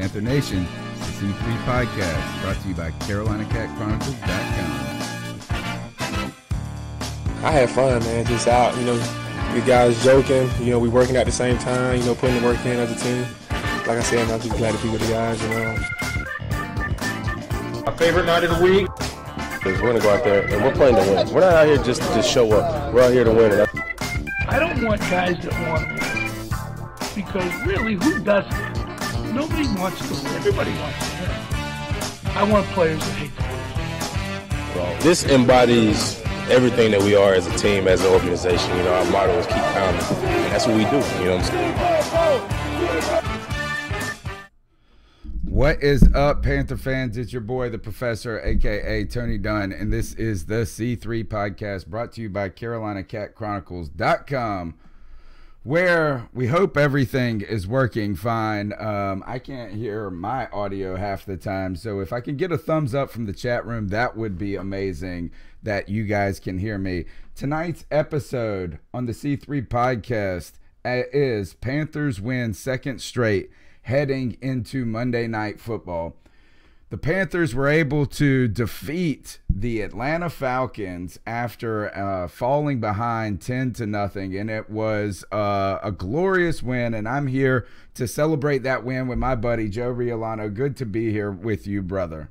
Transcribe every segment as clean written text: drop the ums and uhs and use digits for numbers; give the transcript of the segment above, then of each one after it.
Panther Nation, the C3 Podcast, brought to you by CarolinaCatChronicles.com. I had fun, man. Just out, you guys joking. We working at the same time, putting the work in as a team. Like I said, I'm just glad to be with the guys, My favorite night of the week. We're going to go out there, and we're playing to win. We're not out here just to show up. We're out here to win. I don't want guys that want to win. Because really, who doesn't? Nobody wants to win. Everybody wants to win. I want players that hate to lose. Well, this embodies everything that we are as a team, as an organization. Our motto is keep pounding. And that's what we do. You know what I'm saying? What is up, Panther fans? It's your boy, the Professor, a.k.a. Tony Dunn, and this is the C3 Podcast, brought to you by CarolinaCatChronicles.com, where we hope everything is working fine. I can't hear my audio half the time, so if I can get a thumbs up from the chat room, that would be amazing that you guys can hear me. Tonight's episode on the C3 Podcast is Panthers win second straight heading into Monday Night Football. The Panthers were able to defeat the Atlanta Falcons after falling behind 10-0, and it was a glorious win, and I'm here to celebrate that win with my buddy Joe Riolano. Good to be here with you, brother.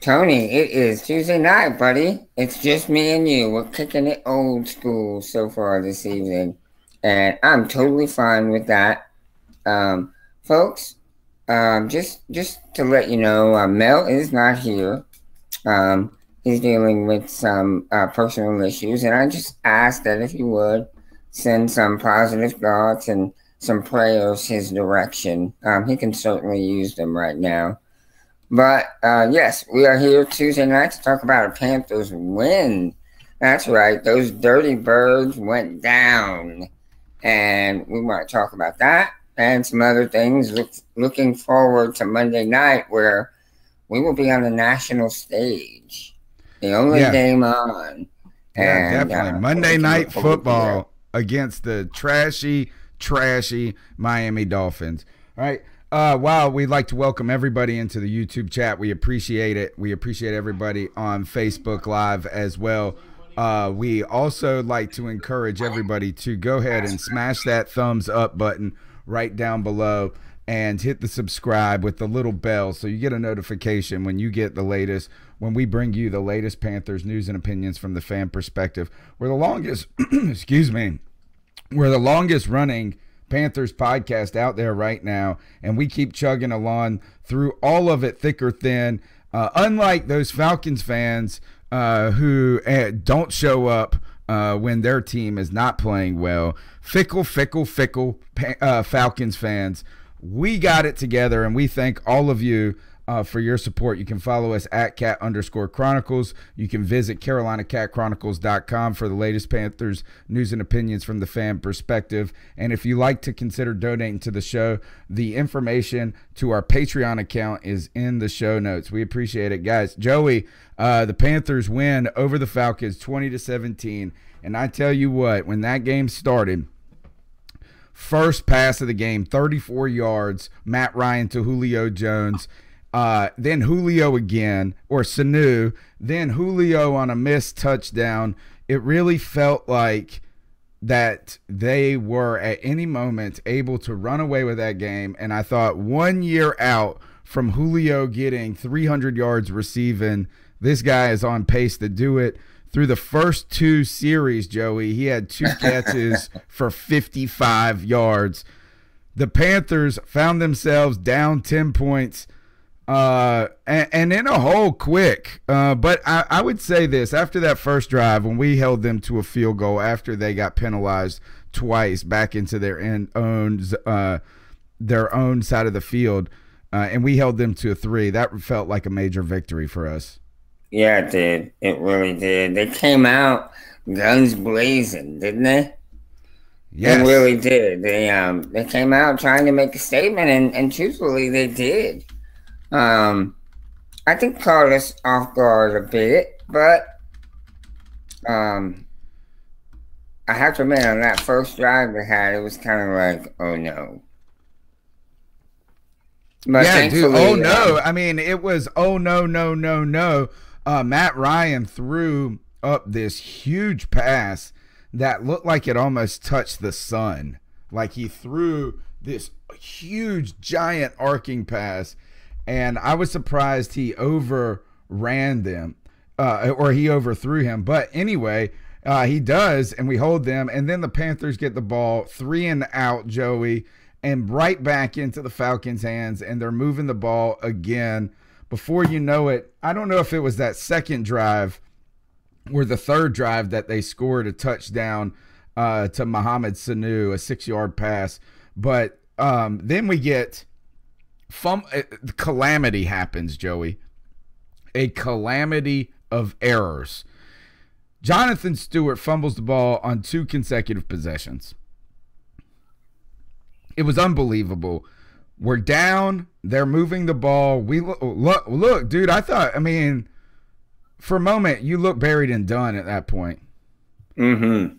Tony, it is Tuesday night, buddy. It's just me and you. We're kicking it old school so far this evening, and I'm totally fine with that. Folks, just to let you know, Mel is not here. He's dealing with some personal issues, and I just ask that if you would send some positive thoughts and some prayers his direction. He can certainly use them right now. But yes, we are here Tuesday night to talk about a Panthers win. That's right, those dirty birds went down, and we want to talk about that and some other things. Looking forward to Monday night, where we will be on the national stage, the only game on. Yeah, and, definitely. Monday Night Football against the trashy Miami Dolphins. All right. Wow, we'd like to welcome everybody into the YouTube chat. We appreciate it. We appreciate everybody on Facebook Live as well. We also like to encourage everybody to go ahead and smash that thumbs up button right down below and hit the subscribe with the little bell so you get a notification when you get the latest, when we bring you the latest Panthers news and opinions from the fan perspective. We're the longest we're the longest running Panthers podcast out there right now, and we keep chugging along through all of it, thick or thin, unlike those Falcons fans who don't show up when their team is not playing well. Fickle Falcons fans. We got it together, and we thank all of you for your support. You can follow us at cat_chronicles. You can visit CarolinaCatChronicles.com for the latest Panthers news and opinions from the fan perspective. And if you like to consider donating to the show, the information to our Patreon account is in the show notes. We appreciate it, guys. Joey, the Panthers win over the Falcons 20-17. And I tell you what, when that game started, first pass of the game, 34 yards, Matt Ryan to Julio Jones. Then Julio again, or Sanu. Then Julio on a missed touchdown. It really felt like that they were at any moment able to run away with that game. And I thought 1 year out from Julio getting 300 yards receiving, this guy is on pace to do it. Through the first two series, Joey, he had 2 catches for 55 yards. The Panthers found themselves down 10 points and in a hole quick. But I would say this, after that first drive, when we held them to a field goal after they got penalized twice back into their own side of the field, and we held them to a 3, that felt like a major victory for us. Yeah, it did. It really did. They came out guns blazing, didn't they? Yes. They really did. They came out trying to make a statement, and truthfully, they did. I think caught us off guard a bit, but I have to admit, on that first drive they had, it was kind of like, oh no. But Yeah, dude. thankfully, Oh no! I mean, it was no. Matt Ryan threw up this huge pass that looked like it almost touched the sun. Like he threw this huge, giant arcing pass, and I was surprised he overran them, or he overthrew him. But anyway, he does, and we hold them, and then the Panthers get the ball 3 and out, Joey, and right back into the Falcons' hands, and they're moving the ball again. Before you know it, I don't know if it was that second drive or the third drive that they scored a touchdown to Mohamed Sanu, a 6-yard pass. But then we get calamity happens, Joey. A calamity of errors. Jonathan Stewart fumbles the ball on 2 consecutive possessions. It was unbelievable. We're down. They're moving the ball. We look, dude. I mean, for a moment, you look buried and done at that point. Mm-hmm.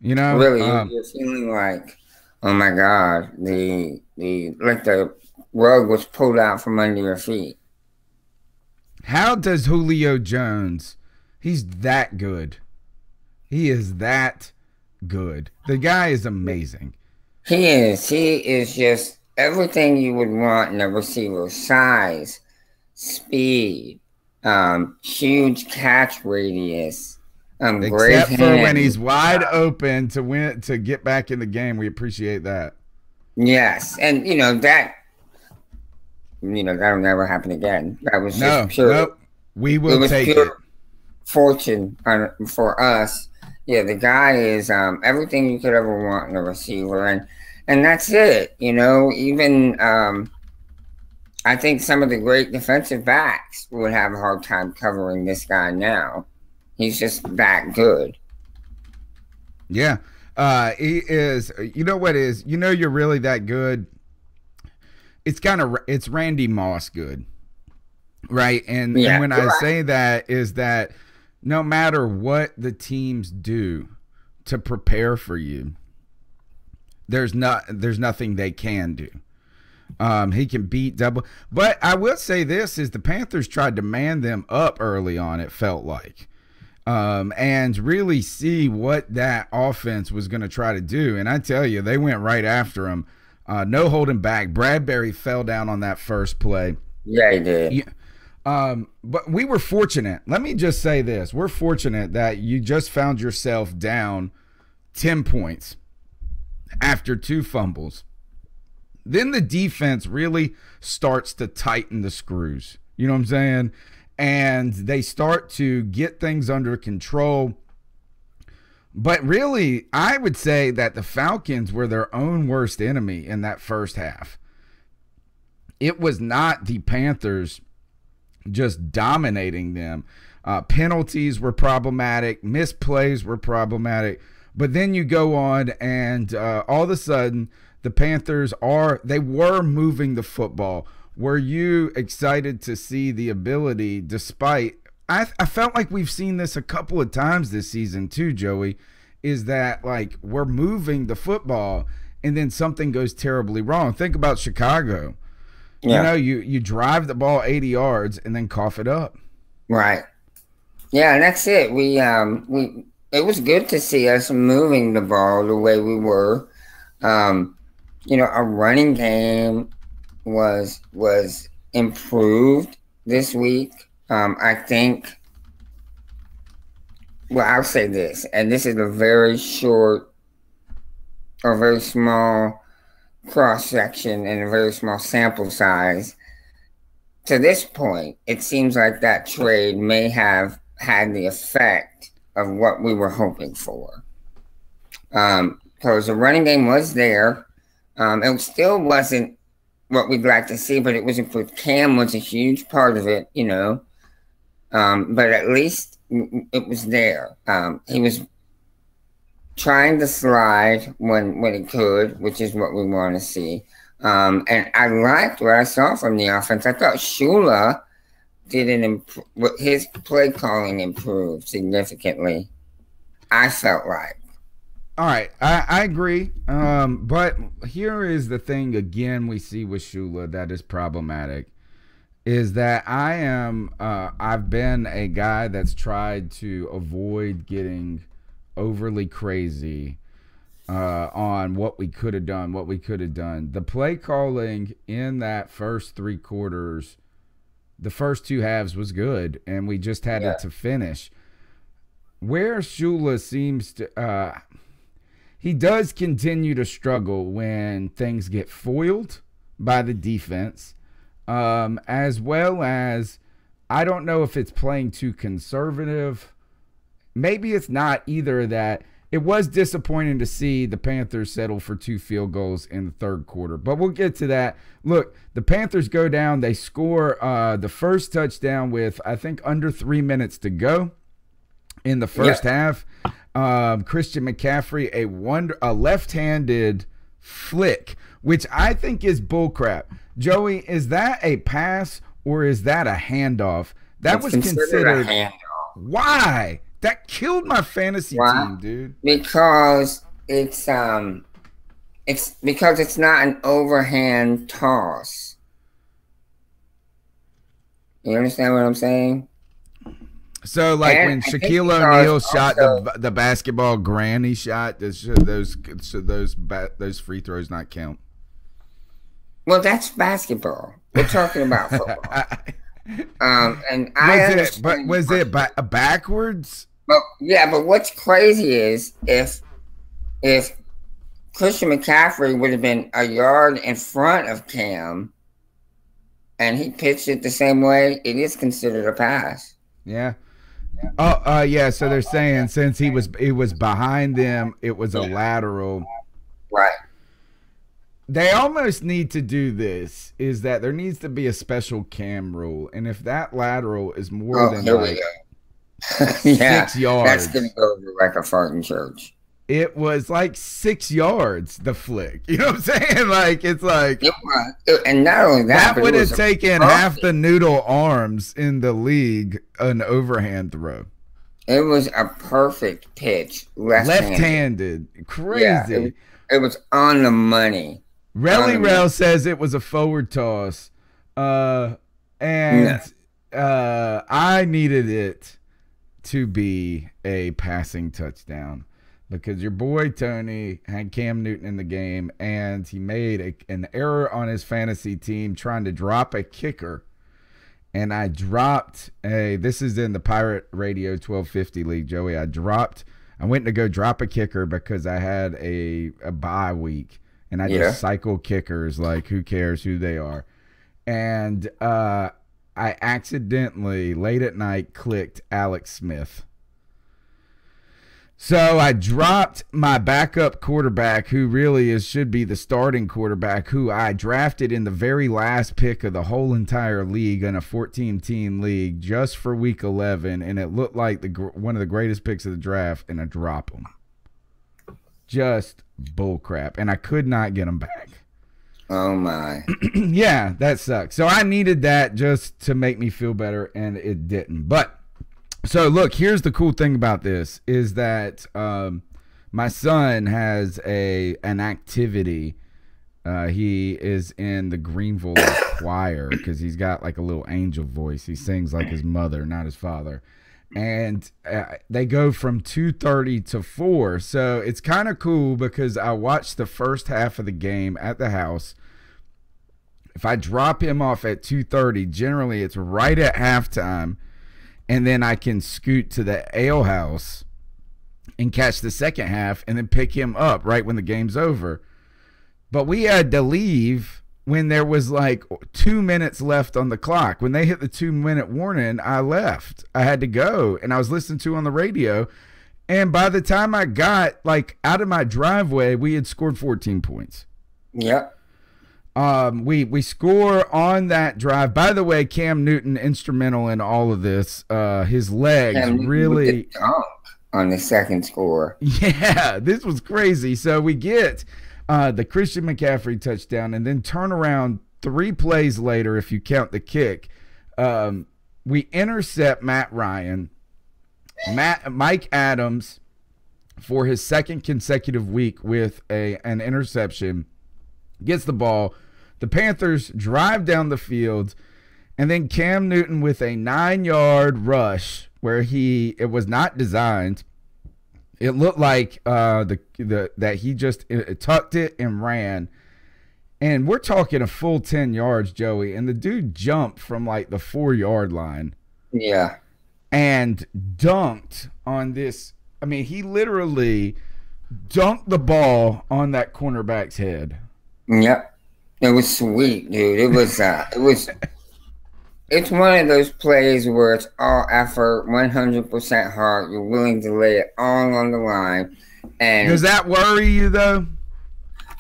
You know, really, you're feeling like, oh my God, the rug was pulled out from under your feet. How does Julio Jones? He's that good. He is that good. The guy is amazing. He is. He is just everything you would want in a receiver: size, speed, huge catch radius. Except for when he's wide open to get back in the game. We appreciate that. Yes, and that'll never happen again. That was just pure. Nope. We will take it. Fortune for us. Yeah, the guy is everything you could ever want in a receiver, and that's it. Even I think some of the great defensive backs would have a hard time covering this guy now. He's just that good. Yeah, he is. You know what is? You're really that good. It's Randy Moss good, right? And when I say that is that no matter what the teams do to prepare for you, there's nothing they can do. He can beat double. But I will say this is the Panthers tried to man them up early on, it felt like. And really see what that offense was going to try to do. And I tell you, they went right after him. No holding back. Bradbury fell down on that first play. Yeah, he did. Yeah. But we were fortunate. Let me just say this. We're fortunate that you just found yourself down 10 points after 2 fumbles. Then the defense really starts to tighten the screws. You know what I'm saying? And they start to get things under control. But really, I would say that the Falcons were their own worst enemy in that first half. It was not the Panthers just dominating them. Penalties were problematic. Missed plays were problematic. But then you go on and all of a sudden the Panthers were moving the football. Were you excited to see the ability despite I felt like we've seen this a couple of times this season too, Joey, is that like we're moving the football and then something goes terribly wrong. Think about Chicago. Yeah. You drive the ball 80 yards and then cough it up. Right. Yeah, and that's it. It was good to see us moving the ball the way we were. Our running game was improved this week. I think. Well, I'll say this, and this is a very short or very small cross-section and a very small sample size. To this point, it seems like that trade may have had the effect of what we were hoping for. Because the running game was there. It still wasn't what we'd like to see, but it was improved. Cam was a huge part of it, but at least it was there. He was trying to slide when he could, which is what we want to see. And I liked what I saw from the offense. I thought Shula his play calling improved significantly. I felt like. All right, I agree. But here is the thing again we see with Shula that is problematic is that I've been a guy that's tried to avoid getting overly crazy on what we could have done, The play calling in that first 3 quarters, the first 2 halves was good, and we just had it to finish. Where Shula seems to he does continue to struggle when things get foiled by the defense, as well as I don't know if it's playing too conservative. Maybe it's not either of that. It was disappointing to see the Panthers settle for 2 field goals in the 3rd quarter, but we'll get to that. Look, the Panthers go down. They score the first touchdown with, I think, under 3 minutes to go in the first half. Christian McCaffrey, a left-handed flick, which I think is bullcrap. Joey, is that a pass or is that a handoff? That was considered a handoff. Why? That killed my fantasy team, dude. Because it's because it's not an overhand toss. You understand what I'm saying? So, like when Shaquille O'Neal shot the basketball granny shot, should those free throws not count? Well, that's basketball. We're talking about football. And was it backwards? But yeah, but what's crazy is if Christian McCaffrey would have been a yard in front of Cam, and he pitched it the same way, it is considered a pass. Yeah. Yeah. So they're saying since it was behind them, it was a lateral. Right. They almost need to do this. Is that there needs to be a special Cam rule, and if that lateral is more than like 6 yards, that's gonna go over like a farting church. It was like 6 yards, the flick. You know what I'm saying? Like, it's like... And not only that, would have taken half the noodle arms in the league an overhand throw. It was a perfect pitch. Left-handed. Crazy. Yeah, it was on the money. Rel says it was a forward toss. I needed it to be a passing touchdown. Because your boy Tony had Cam Newton in the game, and he made an error on his fantasy team trying to drop a kicker. And I dropped this is in the Pirate Radio 1250 League, Joey. I went to go drop a kicker because I had a bye week. And I just cycle kickers, like who cares who they are. And I accidentally, late at night, clicked Alex Smith. So I dropped my backup quarterback, who really should be the starting quarterback, who I drafted in the very last pick of the whole entire league in a 14-team league just for week 11, and it looked like one of the greatest picks of the draft, and I drop him. Just bullcrap, and I could not get him back. Oh, my. Yeah, that sucks. So I needed that just to make me feel better, and it didn't. But so, look, here's the cool thing about this is that my son has an activity. He is in the Greenville choir because he's got like a little angel voice. He sings like his mother, not his father. And they go from 2:30 to 4. So it's kind of cool because I watched the first half of the game at the house. If I drop him off at 2:30, generally it's right at halftime. And then I can scoot to the ale house and catch the second half and then pick him up right when the game's over. But we had to leave when there was like 2 minutes left on the clock. When they hit the 2-minute warning, I left. I had to go, and I was listening to on the radio. And by the time I got like out of my driveway, we had scored 14 points. Yep. We score on that drive. By the way, Cam Newton instrumental in all of this. His legs really on the second score. Yeah, this was crazy. So we get the Christian McCaffrey touchdown, and then turn around 3 plays later, if you count the kick. We intercept Matt Ryan. Mike Adams for his second consecutive week with an interception, gets the ball. The Panthers drive down the field, and then Cam Newton with a 9-yard rush where it was not designed. It looked like that he just tucked it and ran. And we're talking a full 10 yards, Joey, and the dude jumped from like the 4-yard line. Yeah. And dunked on this. I mean, he literally dunked the ball on that cornerback's head. Yep. It was sweet, dude. It's one of those plays where it's all effort, 100% heart. You're willing to lay it all on the line. And does that worry you, though?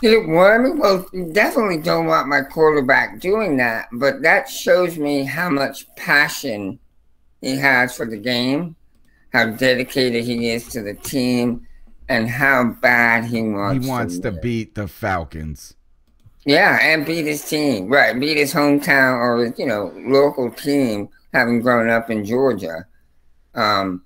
Did it worry me? Well, you definitely don't want my quarterback doing that, but that shows me how much passion he has for the game, how dedicated he is to the team, and how bad he wants to beat the Falcons. Yeah, and beat his team. Right, beat his hometown or his, local team, having grown up in Georgia. And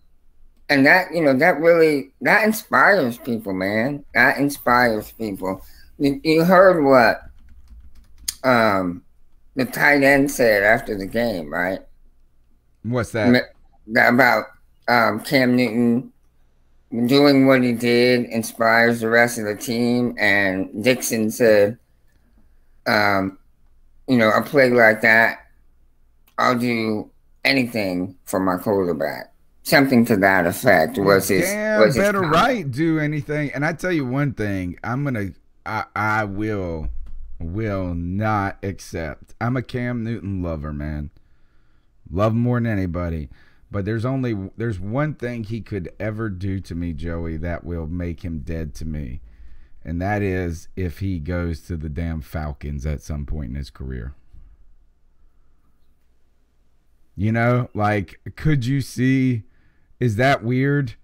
that, that inspires people, man. That inspires people. You heard what the tight end said after the game, right? What's that? About Cam Newton doing what he did inspires the rest of the team. And Dixon said, a play like that, I'll do anything for my quarterback. Something to that effect was his. Better right, do anything. And I tell you one thing, I will not accept. I'm a Cam Newton lover, man. Love him more than anybody. But there's one thing he could ever do to me, Joey, that will make him dead to me. And that is if he goes to the damn Falcons at some point in his career. Could you see, is that weird?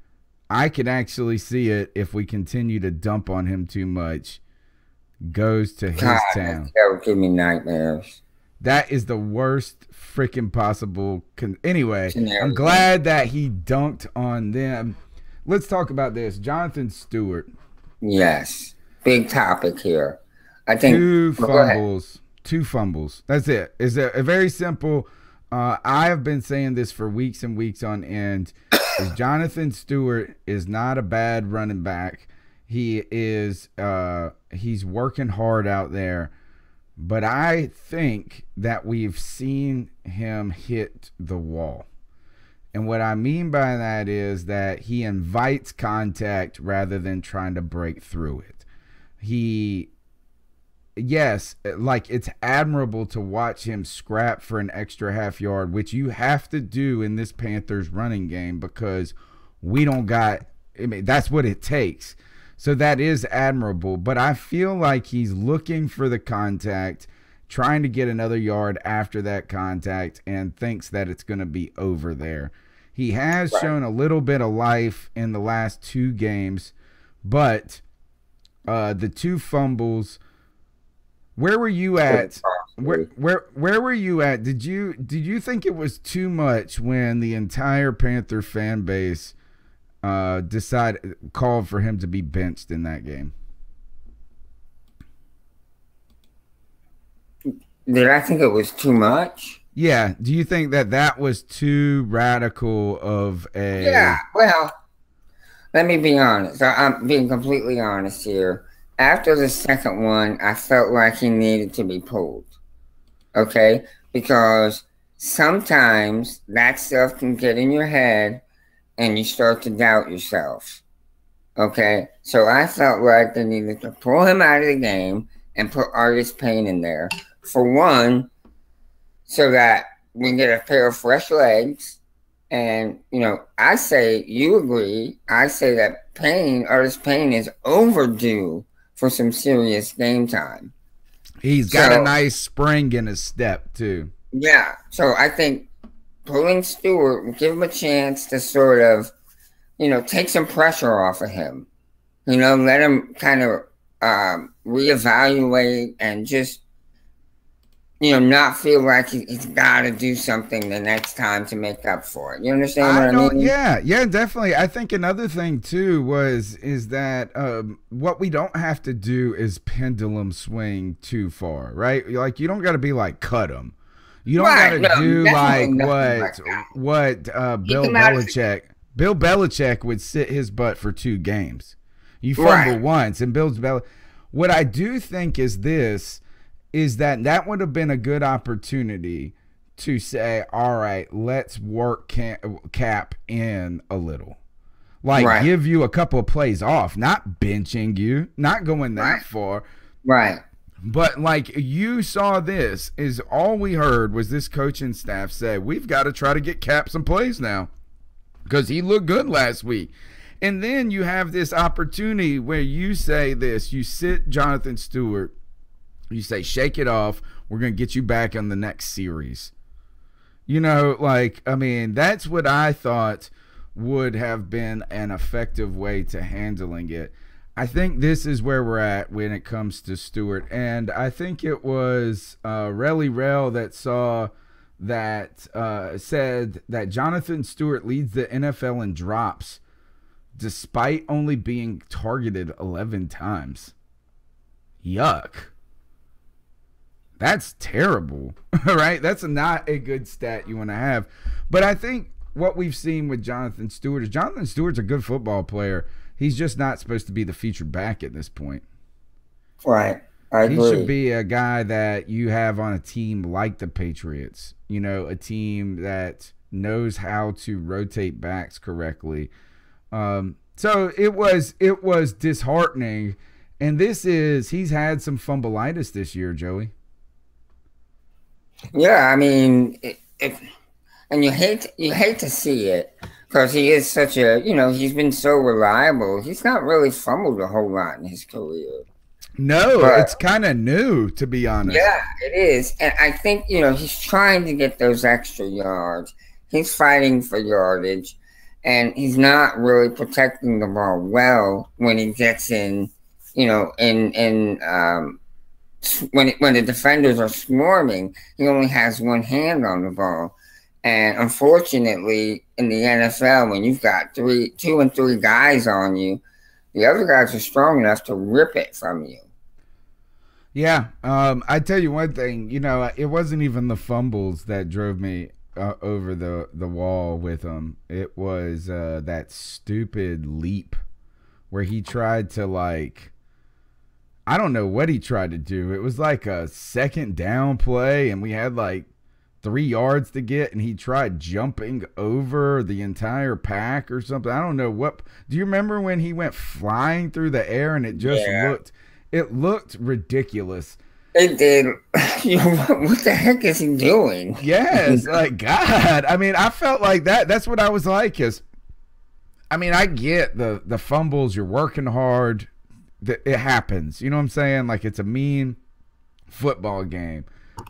I can actually see it if we continue to dump on him too much. Goes to his town. That would give me nightmares. That is the worst freaking possible. Anyway, I'm glad that he dunked on them. Let's talk about this. Jonathan Stewart. Yes. Big topic here. I think two fumbles. That's it. It's a very simple. I have been saying this for weeks and weeks on end. Is Jonathan Stewart is not a bad running back. He is he's working hard out there. But I think that we've seen him hit the wall. And what I mean by that is that he invites contact rather than trying to break through it. It's admirable to watch him scrap for an extra half yard, which you have to do in this Panthers running game because that's what it takes. So that is admirable, but I feel like he's looking for the contact, trying to get another yard after that contact, and thinks that it's going to be over there. He has shown a little bit of life in the last 2 games, but the 2 fumbles. Where were you at? Where were you at? Did you think it was too much when the entire Panther fan base called for him to be benched in that game? Did I think it was too much? Yeah. Do you think that was too radical of a... Yeah, well, let me be honest. I'm being completely honest here. After the second one, I felt like he needed to be pulled. Okay? Because sometimes that stuff can get in your head and you start to doubt yourself. Okay? So I felt like they needed to pull him out of the game and put Artis Payne in there. For one, so that we can get a pair of fresh legs. And, I say, you agree, I say that Artis Payne is overdue for some serious game time. He's got a nice spring in his step, too. Yeah. So I think pulling Stewart will give him a chance to sort of, take some pressure off of him. Let him kind of reevaluate and just not feel like he's got to do something the next time to make up for it. You understand what I mean? Yeah, definitely. I think another thing too is that what we don't have to do is pendulum swing too far, right? Like you don't got to be like cut him. You don't got to do like what Bill Belichick would sit his butt for 2 games. You fumble once and what I do think is that would have been a good opportunity to say, all right, let's work Cap in a little. Like give you a couple of plays off, not benching you, not going that far. Right. But like you saw this, is all we heard was this coaching staff say, we've got to try to get Cap some plays now because he looked good last week. And then you have this opportunity where you say this, you sit Jonathan Stewart, you say, shake it off. We're going to get you back on the next series. That's what I thought would have been an effective way to handling it. I think this is where we're at when it comes to Stewart. And I think it was Relly Rel that said that Jonathan Stewart leads the NFL in drops despite only being targeted 11 times. Yuck. That's terrible, right? That's not a good stat you want to have. But I think what we've seen with Jonathan Stewart is Jonathan Stewart's a good football player. He's just not supposed to be the featured back at this point. Right. I agree. He should be a guy that you have on a team like the Patriots, a team that knows how to rotate backs correctly. So it was disheartening. And he's had some fumbleitis this year, Joey. Yeah, I mean, and you hate to see it because he is such a, he's been so reliable. He's not really fumbled a whole lot in his career. No, but it's kind of new, to be honest. Yeah, it is. And I think, he's trying to get those extra yards. He's fighting for yardage, and he's not really protecting the ball well when he gets in, when the defenders are swarming. He only has one hand on the ball. And unfortunately, in the NFL, when you've got 2 and 3 guys on you, the other guys are strong enough to rip it from you. Yeah. I tell you one thing, it wasn't even the fumbles that drove me over the wall with him. It was that stupid leap where he tried to I don't know what he tried to do. It was like a second down play, and we had 3 yards to get, and he tried jumping over the entire pack or something. I don't know what. Do you remember when he went flying through the air and it just looked ridiculous? It did. What the heck is he doing? Yes, God. I mean, I felt like that. That's what I was like. I get the fumbles. You're working hard. It happens. You know what I'm saying? It's a mean football game.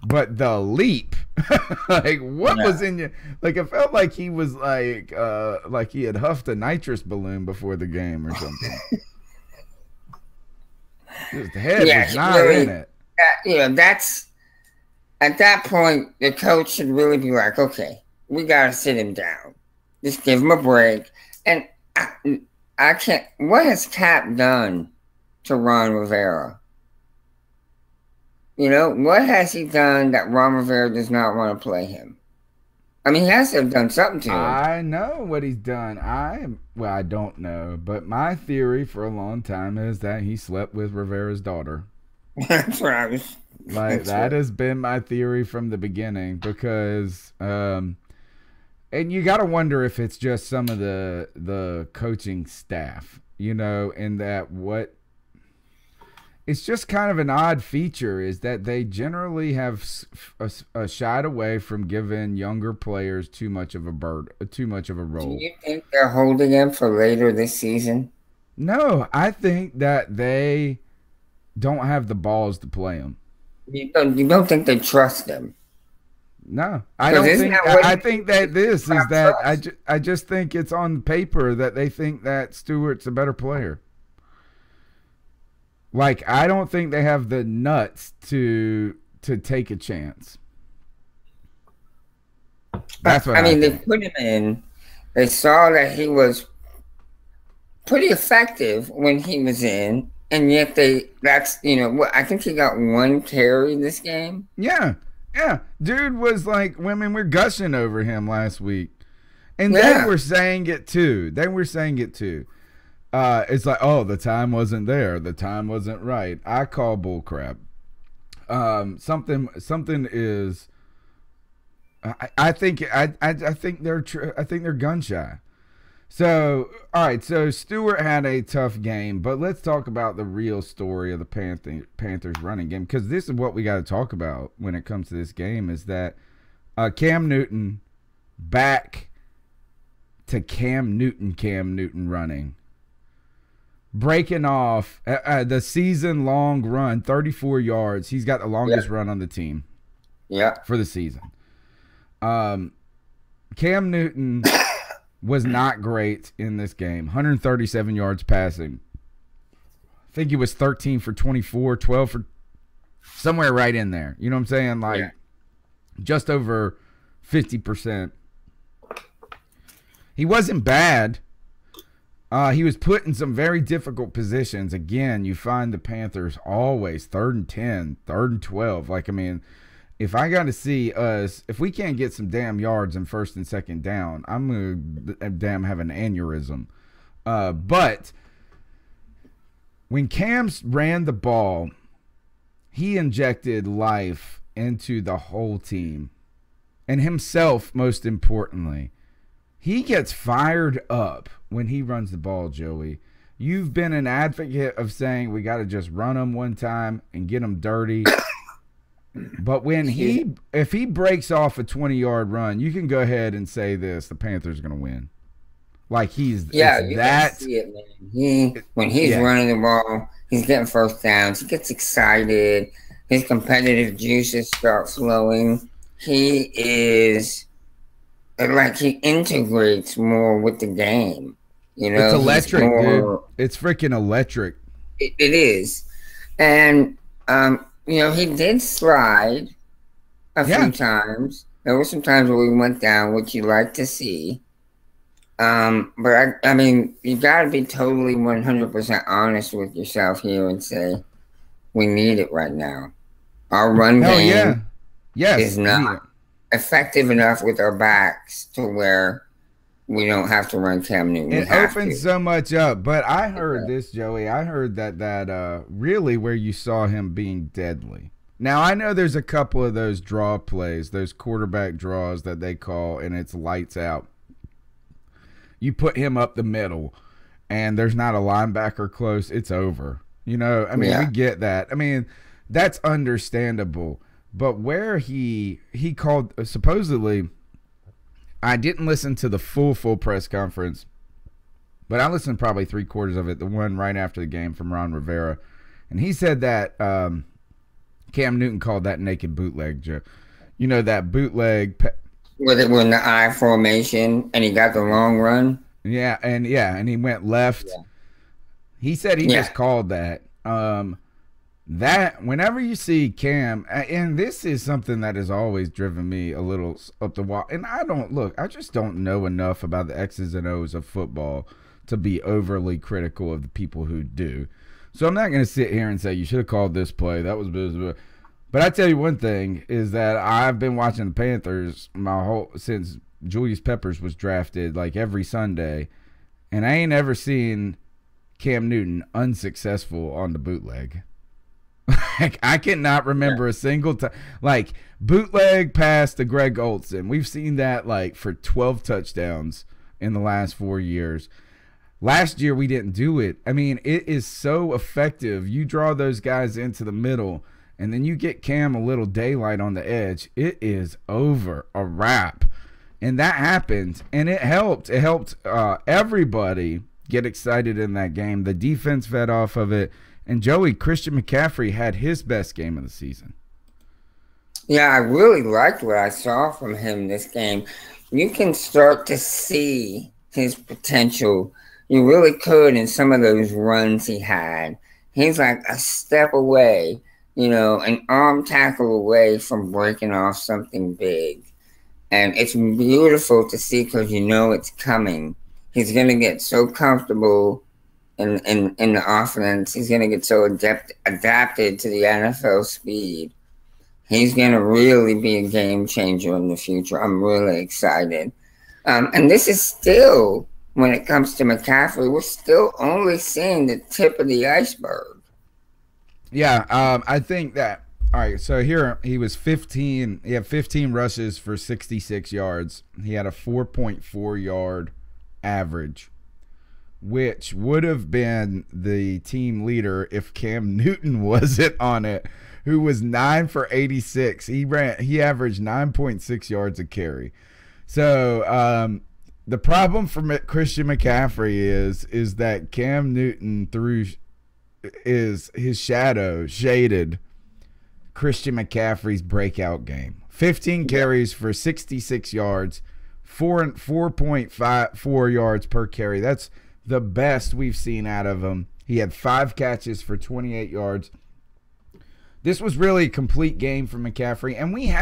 But the leap, what was in you? It felt like he was like he had huffed a nitrous balloon before the game or something. His head was not in it. That's at that point, the coach should really be like, okay, we got to sit him down. Just give him a break. And I can't, what has Cap done to Ron Rivera? What has he done that Ron Rivera does not want to play him? I mean, he has to have done something to him. I know what he's done. I don't know. But my theory for a long time is that he slept with Rivera's daughter. That's what I was... that has been my theory from the beginning because... and you got to wonder if it's just some of the coaching staff, in that what... It's just kind of an odd feature is that they generally have shied away from giving younger players too much of a role. Do you think they're holding him for later this season? No, I think that they don't have the balls to play him. You don't think they trust him? No, I don't think. I think that this is that. I just think it's on paper that they think that Stewart's a better player. I don't think they have the nuts to to take a chance. That's what I mean. think. They put him in. They saw that he was pretty effective when he was in, and yet I think he got one carry this game. Yeah. Dude was like, we're gushing over him last week. And they were saying it too. It's like, oh, the time wasn't there. The time wasn't right. I call bull crap. Something is. I think they're gun shy. So all right. So Stewart had a tough game, but let's talk about the real story of the Panthers running game, because this is what we got to talk about when it comes to this game. Is that Cam Newton back to Cam Newton running, breaking off the season-long run, 34 yards. He's got the longest run on the team for the season. Cam Newton was not great in this game. 137 yards passing. I think he was 13 for 24, 12 for somewhere right in there. You know what I'm saying? Like just over 50%. He wasn't bad. He was put in some very difficult positions. Again, you find the Panthers always 3rd and 10, 3rd and 12. Like, I mean, if I got to see us, if we can't get some damn yards in 1st and 2nd down, I'm going to damn have an aneurysm. But when Cam ran the ball, he injected life into the whole team and himself, most importantly. He gets fired up when he runs the ball, Joey. You've been an advocate of saying we got to just run him one time and get him dirty. But if he breaks off a 20-yard run, you can go ahead and say this: the Panthers are going to win. Like you can see it, man. When he's running the ball, he's getting first downs. He gets excited. His competitive juices start flowing. He is like he integrates more with the game. You know, it's electric, dude. It's freaking electric. It is, and you know, he did slide a few times. There were some times where we went down, which you like to see. But I mean, you got to be totally 100% honest with yourself here and say, we need it right now. Our run game is not effective enough with our backs to where we don't have to run Cam Newton. It opens so much up. But I heard this, Joey. I heard that really where you saw him being deadly. Now, I know there's a couple of those draw plays, those quarterback draws that they call, and it's lights out. You put him up the middle, and there's not a linebacker close, it's over. You know, I mean, we get that. I mean, that's understandable. But where he called, supposedly, I didn't listen to the full press conference, but I listened probably 3/4 of it, the one right after the game from Ron Rivera. And he said that Cam Newton called that naked bootleg, Joe. You know, that bootleg. With it in the I formation, and he got the long run. Yeah, and he went left. Yeah. He said he just called that. That whenever you see Cam, and this is something that has always driven me a little up the wall. And I just don't know enough about the X's and O's of football to be overly critical of the people who do. So I'm not going to sit here and say you should have called this play. That was business. But I tell you one thing is that I've been watching the Panthers since Julius Peppers was drafted, like every Sunday, and I ain't ever seen Cam Newton unsuccessful on the bootleg. Like, I cannot remember a single time. Like, bootleg pass to Greg Olsen. We've seen that, like, for 12 touchdowns in the last 4 years. Last year, we didn't do it. I mean, it is so effective. You draw those guys into the middle, and then you get Cam a little daylight on the edge. It is over, a wrap. And that happened, and it helped. It helped everybody get excited in that game. The defense fed off of it. And Joey, Christian McCaffrey had his best game of the season. Yeah, I really liked what I saw from him this game. You can start to see his potential. You really could in some of those runs he had. He's like a step away an arm tackle away from breaking off something big. And it's beautiful to see because it's coming. He's going to get so comfortable in the offense. He's going to get so adapted to the NFL speed. He's going to really be a game changer in the future. I'm really excited. And this is still, when it comes to McCaffrey, we're still only seeing the tip of the iceberg. Yeah, I think that. All right, so here he was 15. He had 15 rushes for 66 yards. He had a 4.4 yard average, which would have been the team leader if Cam Newton wasn't on it, who was 9 for 86. He averaged 9.6 yards a carry. So the problem for Christian McCaffrey is that Cam Newton his shadow shaded Christian McCaffrey's breakout game. 15 carries for 66 yards, 4.54 yards per carry. That's the best we've seen out of him. He had 5 catches for 28 yards. This was really a complete game for McCaffrey, and we've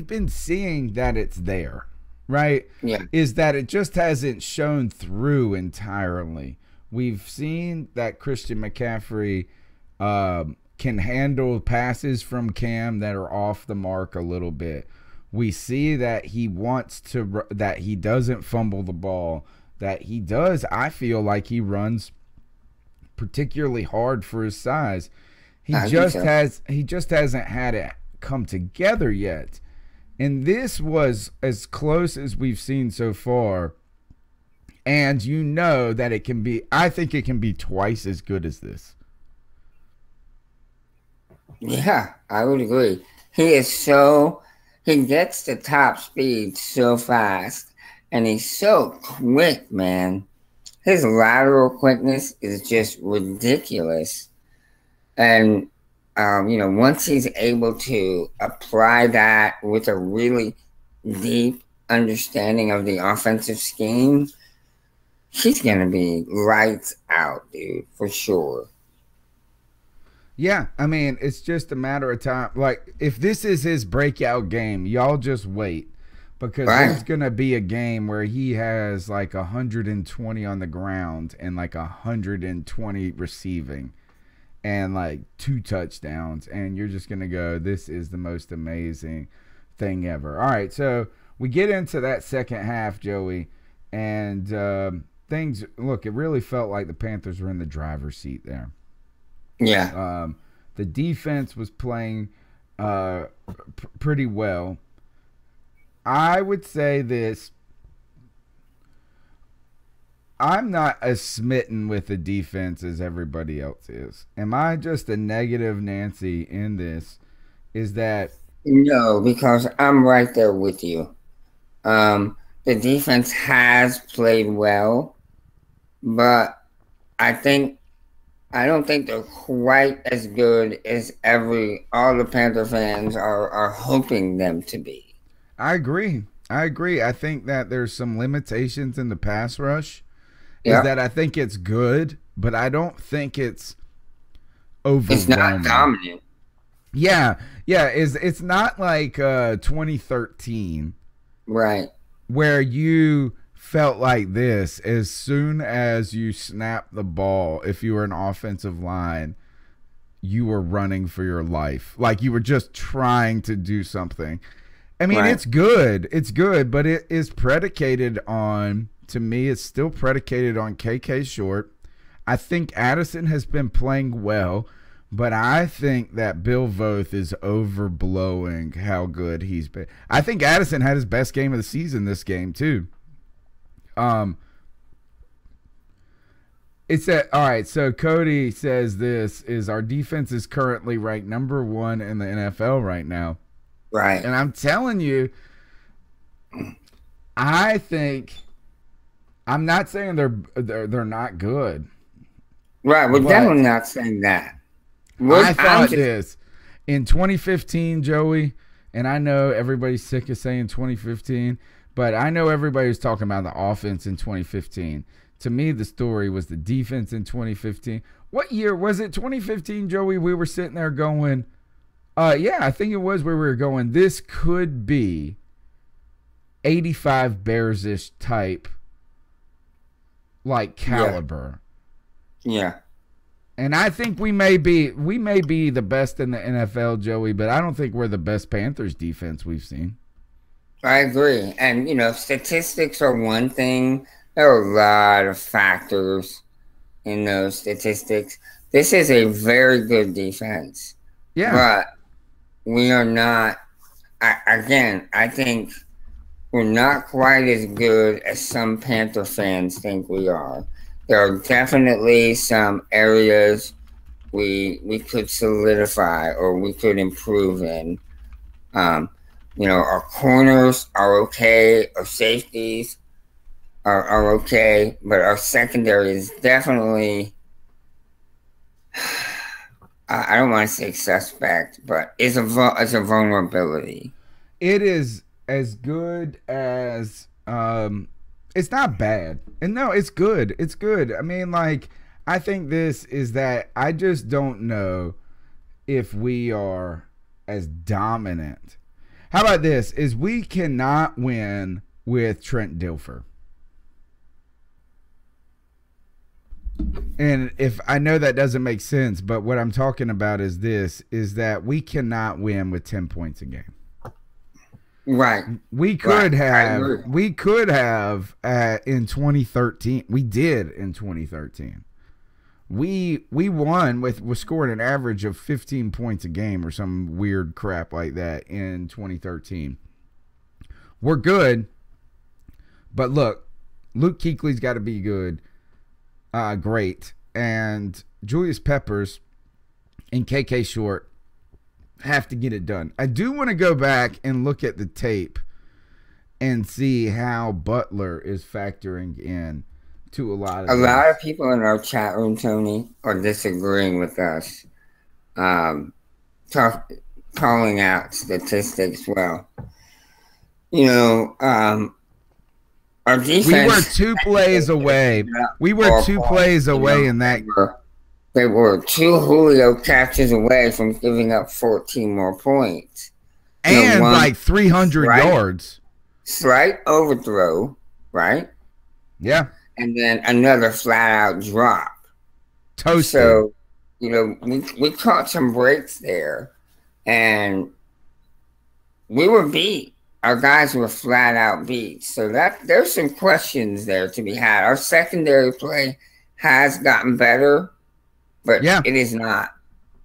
been seeing that it's there, right? Yeah. Is that it just hasn't shown through entirely. We've seen that Christian McCaffrey can handle passes from Cam that are off the mark a little bit. We see that he that he doesn't fumble the ball, that he does. I feel like he runs particularly hard for his size. He just hasn't had it come together yet. And this was as close as we've seen so far. And that I think it can be twice as good as this. Yeah, I would agree. He gets the top speed so fast, and he's so quick, man. His lateral quickness is just ridiculous. And, once he's able to apply that with a really deep understanding of the offensive scheme, he's going to be lights out, dude, for sure. Yeah, I mean, it's just a matter of time. Like, if this is his breakout game, y'all just wait. Because there's going to be a game where he has like 120 on the ground and like 120 receiving and like 2 touchdowns. And you're just going to go, this is the most amazing thing ever. All right, so we get into that second half, Joey. And it really felt like the Panthers were in the driver's seat there. Yeah. The defense was playing pretty well. I would say this. I'm not as smitten with the defense as everybody else is. Am I just a negative Nancy in this? Is that... No, because I'm right there with you. The defense has played well, but I don't think they're quite as good as all the Panther fans are hoping them to be. I agree. I think that there's some limitations in the pass rush. Yeah. Is that I think it's good, but I don't think it's overwhelming. It's not dominant. Yeah. It's not like 2013. Right. Where you felt like this as soon as you snapped the ball, if you were an offensive line, you were running for your life. Like you were just trying to do something. I mean, It's good, but it is predicated on, to me, it's still predicated on KK Short. I think Addison has been playing well, but I think that Bill Voth is overblowing how good he's been. I think Addison had his best game of the season this game, too. It's all right. So Cody says this is our defense is currently ranked number 1 in the NFL right now. Right. And I'm telling you, I think I'm not saying they're not good. Right. We're definitely not saying that. I thought this in 2015, Joey, and I know everybody's sick of saying 2015. But I know everybody was talking about the offense in 2015. To me, the story was the defense in 2015. What year was it? 2015, Joey? We were sitting there going, yeah, I think it was where we were going, this could be 85 Bears-ish type, like, caliber. Yeah. And I think we may be the best in the NFL, Joey, but I don't think we're the best Panthers defense we've seen. I agree. And, statistics are one thing. There are a lot of factors in those statistics. This is a very good defense. Yeah. But we are not, I think we're not quite as good as some Panther fans think we are. There are definitely some areas we could solidify or we could improve in. Our corners are okay, our safeties are okay, but our secondary is definitely, I don't want to say suspect, but it's a vulnerability. It is as good as it's not bad. And no, it's good. It's good. I mean, like, I think this is that I just don't know if we are as dominant. How about this? Is we cannot win with Trent Dilfer. And if I know that doesn't make sense, but what I'm talking about is this, is that we cannot win with 10 points a game. Right. We could have in 2013. We did in 2013. We won with scoring an average of 15 points a game or some weird crap like that in 2013. We're good, but look, Luke Kuechly's got to be good, great, and Julius Peppers and KK Short have to get it done. I do want to go back and look at the tape and see how Butler is factoring in to a lot of people in our chat room, Tony, are disagreeing with us, calling out statistics. Well, our defense. We were 2 plays away. We were 2 plays away in that. They were 2 Julio catches away from giving up 14 more points. And like 300 yards. Slight overthrow, right? Yeah. And then another flat-out drop. Toasted. So, we caught some breaks there. And we were beat. Our guys were flat-out beat. So there's some questions there to be had. Our secondary play has gotten better. But it is not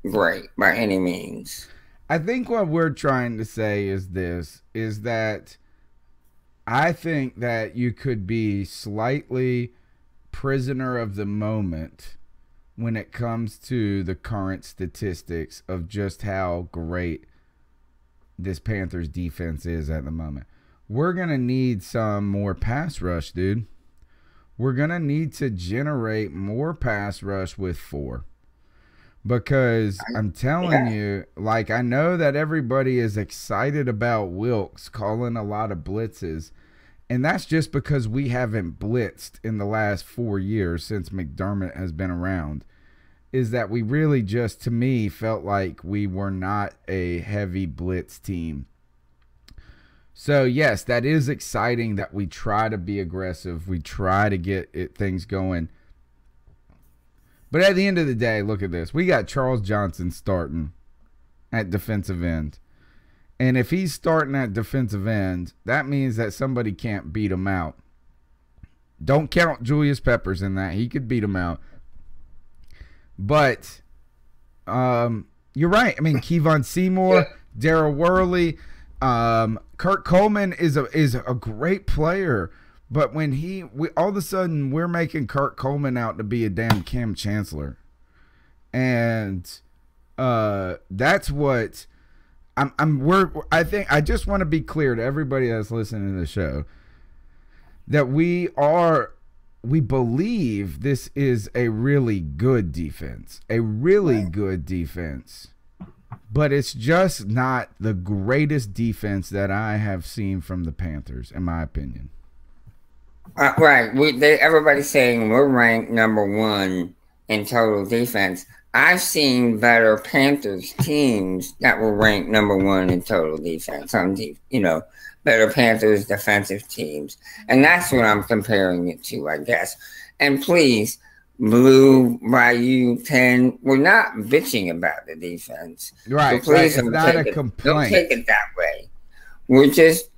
great by any means. I think what we're trying to say is this, is that I think that you could be slightly prisoner of the moment when it comes to the current statistics of just how great this Panthers defense is at the moment. We're going to need some more pass rush, dude. We're going to need to generate more pass rush with 4. Because I'm telling you, like, I know that everybody is excited about Wilkes calling a lot of blitzes. And that's just because we haven't blitzed in the last 4 years since McDermott has been around. Is that we really just, to me, felt like we were not a heavy blitz team. So, yes, that is exciting that we try to be aggressive. We try to get things going. But at the end of the day, look at this. We got Charles Johnson starting at defensive end. And if he's starting at defensive end, that means that somebody can't beat him out. Don't count Julius Peppers in that. He could beat him out. But you're right. I mean, Kevon Seymour, Darryl Worley, Kurt Coleman is a great player. But when all of a sudden we're making Kurt Coleman out to be a damn Cam Chancellor, and that's what I just want to be clear to everybody that's listening to the show that we believe this is a really good defense, but it's just not the greatest defense that I have seen from the Panthers, in my opinion. Right. Everybody's saying we're ranked number 1 in total defense. I've seen better Panthers teams that were ranked number 1 in total defense. Better Panthers defensive teams. And that's what I'm comparing it to, I guess. And please, Blue Bayou 10, we're not bitching about the defense. Right. So please, it's not a complaint. Don't take it that way. We're just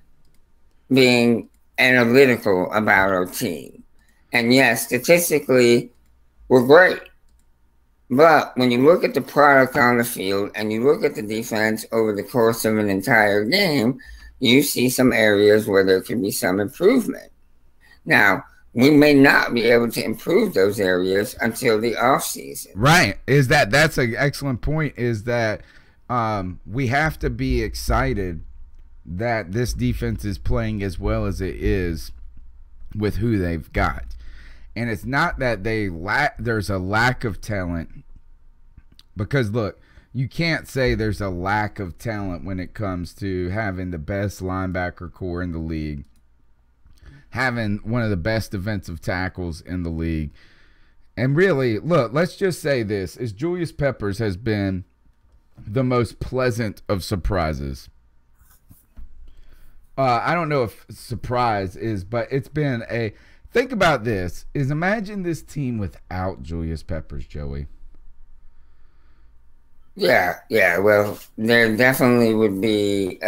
being analytical about our team. And yes, statistically, we're great. But when you look at the product on the field and you look at the defense over the course of an entire game, you see some areas where there could be some improvement. Now, we may not be able to improve those areas until the offseason. Right. That's an excellent point, is that we have to be excited that this defense is playing as well as it is with who they've got. And it's not that there's a lack of talent, because look, you can't say there's a lack of talent when it comes to having the best linebacker core in the league, having one of the best defensive tackles in the league. And really, look, let's just say this, is Julius Peppers has been the most pleasant of surprises. I don't know if surprise is, but it's been a... Think about this. Imagine this team without Julius Peppers, Joey. Yeah. Well, there definitely would be...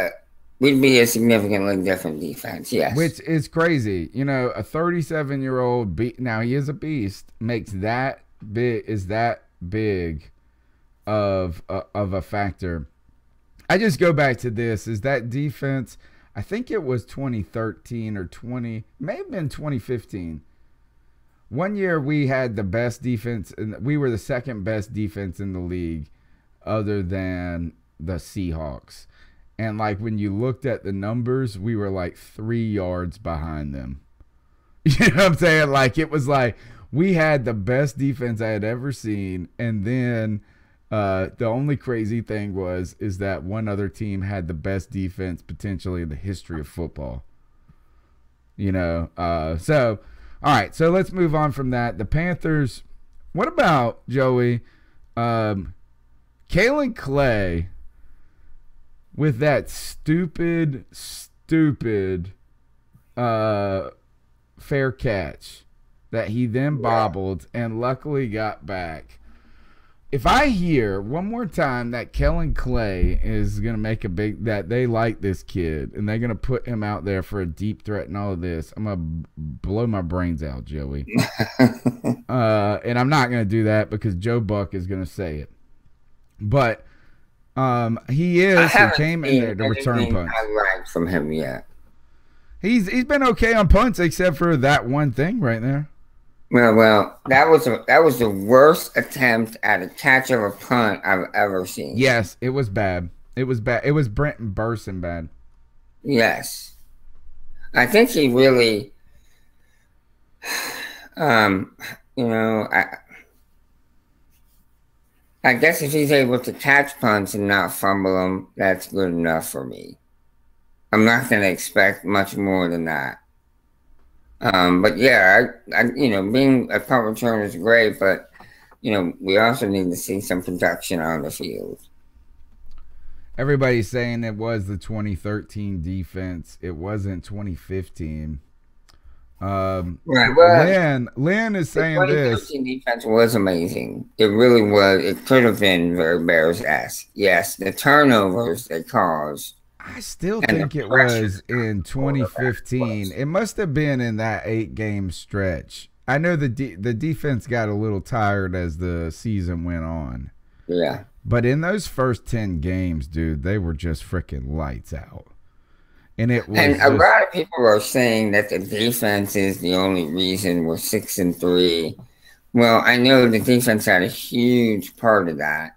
we'd be a significantly different defense, yes. Which is crazy. A 37-year-old, now he is a beast, is that big of a factor. I just go back to this, is that defense... I think it was 2013 or may have been 2015. One year we had the best defense, and we were the second best defense in the league other than the Seahawks. And when you looked at the numbers, we were 3 yards behind them. You know what I'm saying? It was we had the best defense I had ever seen, and then the only crazy thing is that one other team had the best defense potentially in the history of football. So, all right, so let's move on from that. The Panthers, what about, Joey, Kalen Clay with that stupid fair catch that he then bobbled and luckily got back? If I hear one more time that Kellen Clay is going to make that they like this kid and they're going to put him out there for a deep threat and all of this, I'm going to blow my brains out, Joey. And I'm not going to do that because Joe Buck is going to say it. But he came in there to return punts. I like from him yet. He's been okay on punts except for that one thing right there. Well, that was the worst attempt at a catch of a punt I've ever seen. Yes, it was bad. It was bad. It was Brenton Burson bad. Yes, I think he really, I guess if he's able to catch punts and not fumble them, that's good enough for me. I'm not going to expect much more than that. But yeah, being a punt returner is great, but we also need to see some production on the field. Everybody's saying it was the 2013 defense. It wasn't 2015. Right. Well, Lynn is saying this. The 2013 defense was amazing. It really was. It could have been very Bears-esque. Yes, the turnovers they caused. I still think it was in 2015. It must have been in that 8-game stretch. I know the defense got a little tired as the season went on. Yeah. But in those first 10 games, dude, they were just freaking lights out. And a lot of people are saying that the defense is the only reason we're 6-3. Well, I know the defense had a huge part of that.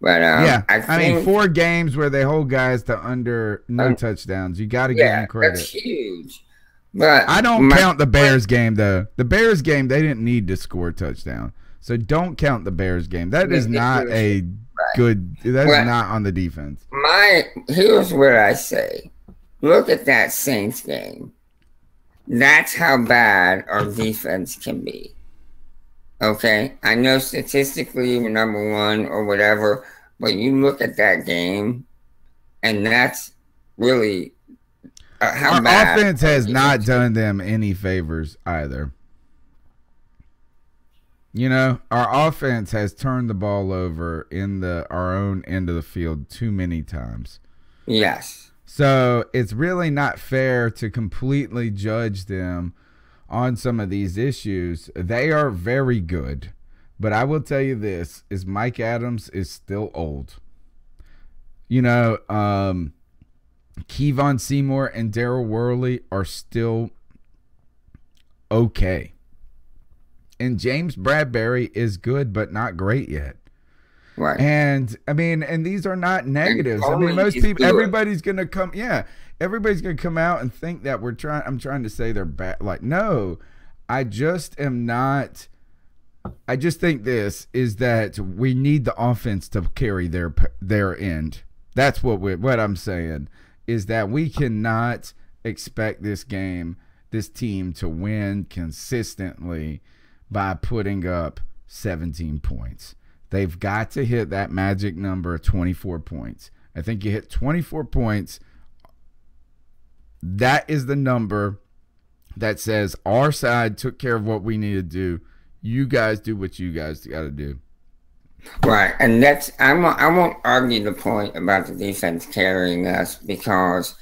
But I mean, 4 games where they hold guys to under no touchdowns. You got to give them credit. That's huge. But I don't count the Bears game though. The Bears game, they didn't need to score a touchdown. So don't count the Bears game. That is not a good. That's not on the defense. Here's what I say. Look at that Saints game. That's how bad our defense can be. Okay? I know statistically we're number one or whatever, but you look at that game, and that's really how our bad. Offense has not done them any favors either. You know, our offense has turned the ball over in our own end of the field too many times. Yes. So it's really not fair to completely judge them on some of these issues. They are very good. But I will tell you this, is Mike Adams is still old. You know, Kevon Seymour and Daryl Worley are still okay. And James Bradbury is good, but not great yet. Right. And I mean, and these are not negatives. I mean, most people, everybody's gonna come. Yeah, everybody's gonna come out and think that I'm trying to say they're bad. Like, no, I just am not. I just think this is that we need the offense to carry their end. That's what I'm saying is that we cannot expect this team to win consistently by putting up 17 points. They've got to hit that magic number of 24 points. I think you hit 24 points. That is the number that says our side took care of what we need to do. You guys do what you guys got to do. Right, and I won't argue the point about the defense carrying us because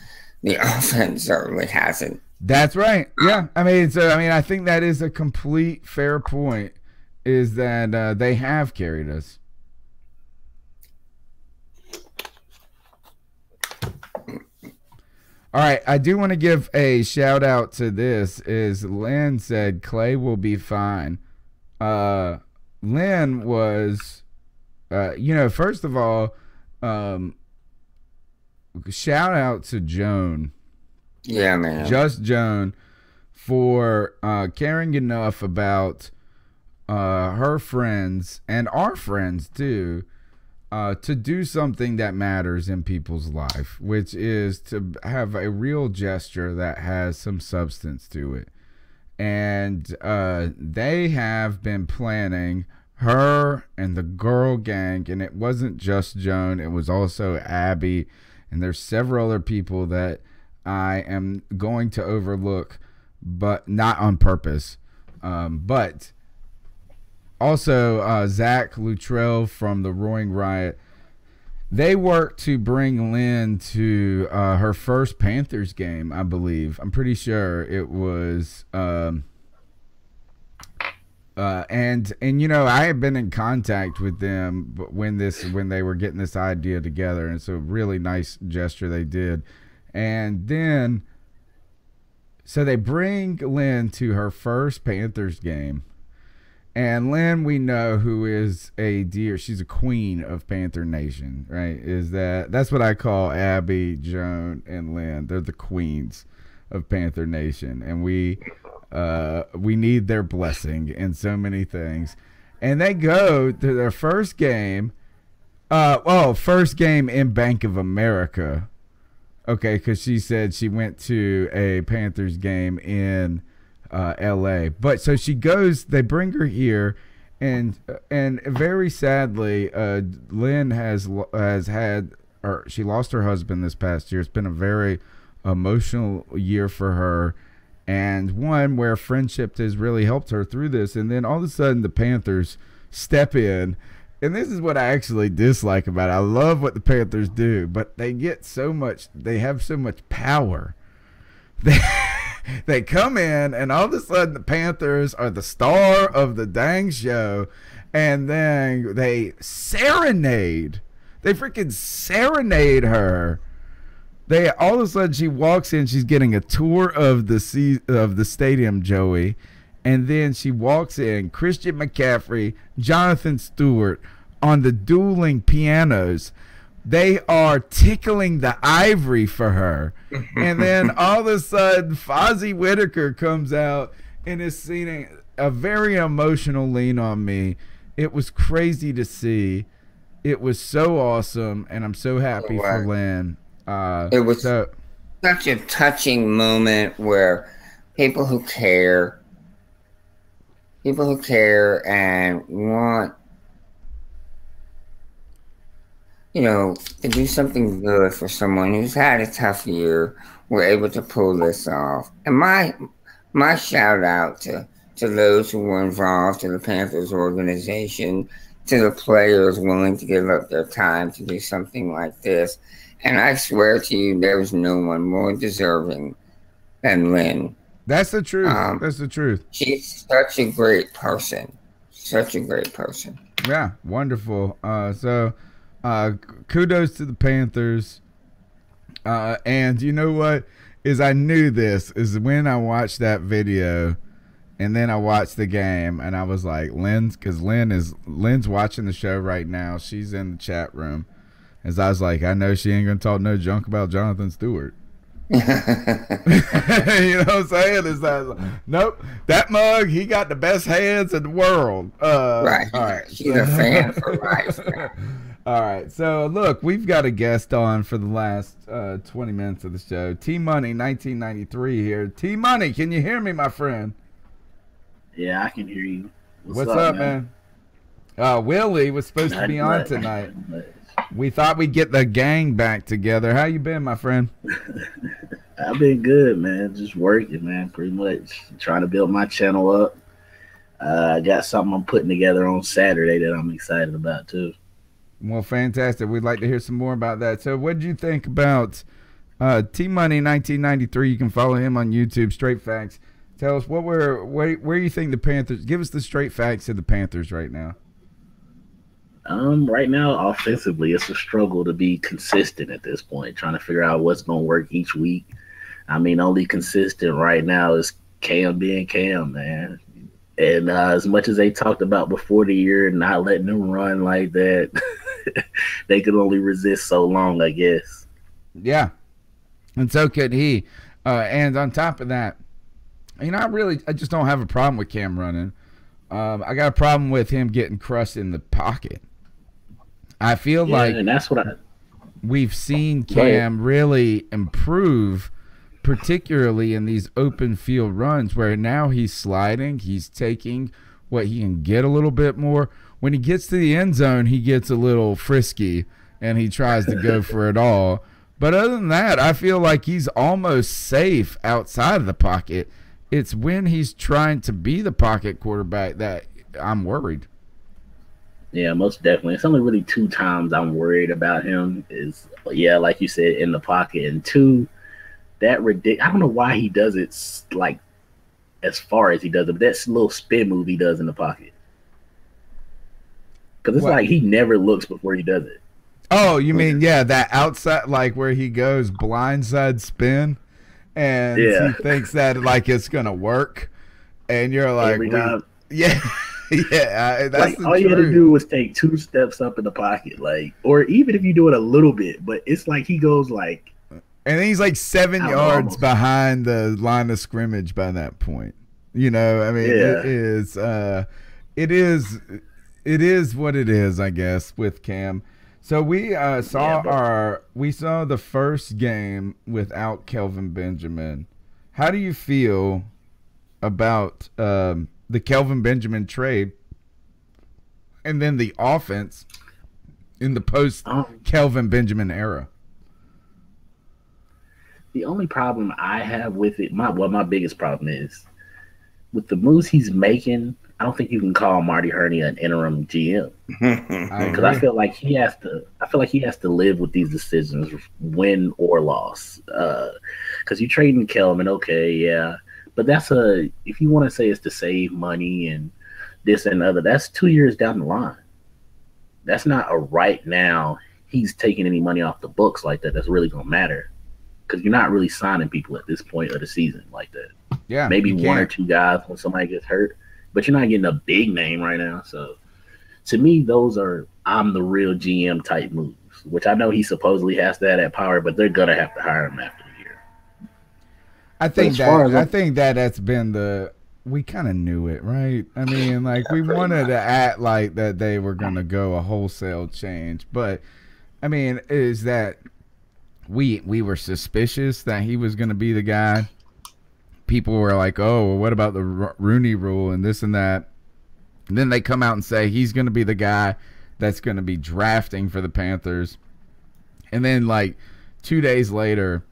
the offense certainly hasn't. That's right. Yeah, I mean, I think that is a complete fair point. Is that they have carried us. All right, I do want to give a shout out to this. Is Lynn said Clay will be fine. Lynn was, first of all, shout out to Joan. Yeah, man. Just Joan for caring enough about her friends and our friends too, to do something that matters in people's life, which is to have a real gesture that has some substance to it. And they have been planning, her and the girl gang, and it wasn't just Joan, it was also Abby, and there's several other people that I am going to overlook, but not on purpose. But also, Zach Luttrell from the Roaring Riot, they worked to bring Lynn to her first Panthers game, I believe. I'm pretty sure it was. And I have been in contact with them when they were getting this idea together, and it's a really nice gesture they did. And then, so they bring Lynn to her first Panthers game. And Lynn, we know, who is a dear, she's a queen of Panther Nation, right? That's what I call Abby, Joan, and Lynn. They're the queens of Panther Nation, and we need their blessing in so many things. And they go to their first game, first game in Bank of America. Okay, because she said she went to a Panthers game in LA. But so she goes, they bring her here, and very sadly, Lynn has had, or she lost her husband this past year. It's been a very emotional year for her, and one where friendship has really helped her through this. And then all of a sudden the Panthers step in, and this is what I actually dislike about it. I love what the Panthers do, but they have so much power. They come in, and all of a sudden the Panthers are the star of the dang show, and then they serenade. They freaking serenade her. All of a sudden she walks in, she's getting a tour of the stadium, Joey, and then she walks in, Christian McCaffrey, Jonathan Stewart on the dueling pianos. They are tickling the ivory for her. And then all of a sudden, Fozzie Whitaker comes out and is singing a very emotional lean on me. It was crazy to see. It was so awesome, and I'm so happy for Lynn. It was such a touching moment where people who care and want, to do something good for someone who's had a tough year, were able to pull this off. And my shout out to those who were involved, to the Panthers organization, to the players willing to give up their time to do something like this. And I swear to you, there was no one more deserving than Lynn. That's the truth. That's the truth. She's such a great person. Such a great person. Yeah, wonderful. So kudos to the Panthers. And you know what? I knew this is when I watched that video, and then I watched the game, and I was like, Lynn's watching the show right now. She's in the chat room. As I was like, I know she ain't gonna talk no junk about Jonathan Stewart. You know what I'm saying? Nope, that mug, he got the best hands in the world. Right. All right. She's a fan for life. All right. So look, we've got a guest on for the last 20 minutes of the show. T Money 1993 here. T Money, can you hear me, my friend? Yeah, I can hear you. What's up, man? Willie was supposed to be on tonight. We thought we'd get the gang back together. How you been, my friend? I've been good, man. Just working, man, pretty much. Trying to build my channel up. I got something I'm putting together on Saturday that I'm excited about, too. Well, fantastic. We'd like to hear some more about that. So what did you think about T-Money 1993? You can follow him on YouTube, Straight Facts. Tell us where you think the Panthers – give us the straight facts of the Panthers right now. Right now, offensively, it's a struggle to be consistent at this point, trying to figure out what's going to work each week. I mean, only consistent right now is Cam being Cam, man. And as much as they talked about before the year, not letting them run like that, they could only resist so long, I guess. Yeah, and so could he. And on top of that, I just don't have a problem with Cam running. I got a problem with him getting crushed in the pocket. I feel like and that's what we've seen Cam really improve, particularly in these open field runs where now he's sliding, he's taking what he can get a little bit more. When he gets to the end zone, he gets a little frisky and he tries to go for it all. But other than that, I feel like he's almost safe outside of the pocket. It's when he's trying to be the pocket quarterback that I'm worried. Yeah, most definitely. It's only really 2 times I'm worried about him is, like you said, in the pocket. And 2, that ridiculous. I don't know why he does it like as far as he does it, but that little spin move he does in the pocket. Because it's like he never looks before he does it. Oh, you mean, that outside, like where he goes blindside spin and he thinks that like it's going to work. And you're like, every time. Yeah. Yeah, that's like all you had to do was take 2 steps up in the pocket, like, or even if you do it a little bit, but it's like he goes like, and he's like 7 yards behind the line of scrimmage by that point. I mean, it is what it is, I guess, with Cam. So we saw the first game without Kelvin Benjamin. How do you feel about the Kelvin Benjamin trade and then the offense in the post Kelvin Benjamin era? The only problem I have with it, my biggest problem is with the moves he's making. I don't think you can call Marty Hurney an interim GM because I feel like he has to live with these decisions, win or loss. Because you trading Kelvin, but that's if you want to say it's to save money and this and other, that's 2 years down the line. That's not a right now. He's taking any money off the books like that. That's really gonna matter because you're not really signing people at this point of the season like that. Yeah, maybe 1 or 2 guys when somebody gets hurt, but you're not getting a big name right now. So to me, those are I'm the real GM type moves, which I know he supposedly has that at Power, but they're gonna have to hire him after the year. I think that's been we kind of knew it, right? I mean, like, we wanted to act like that they were going to go a wholesale change. But, I mean, is that we were suspicious that he was going to be the guy. People were like, oh, well, what about the Rooney rule and this and that? And then they come out and say he's going to be the guy that's going to be drafting for the Panthers. And then, like, 2 days later,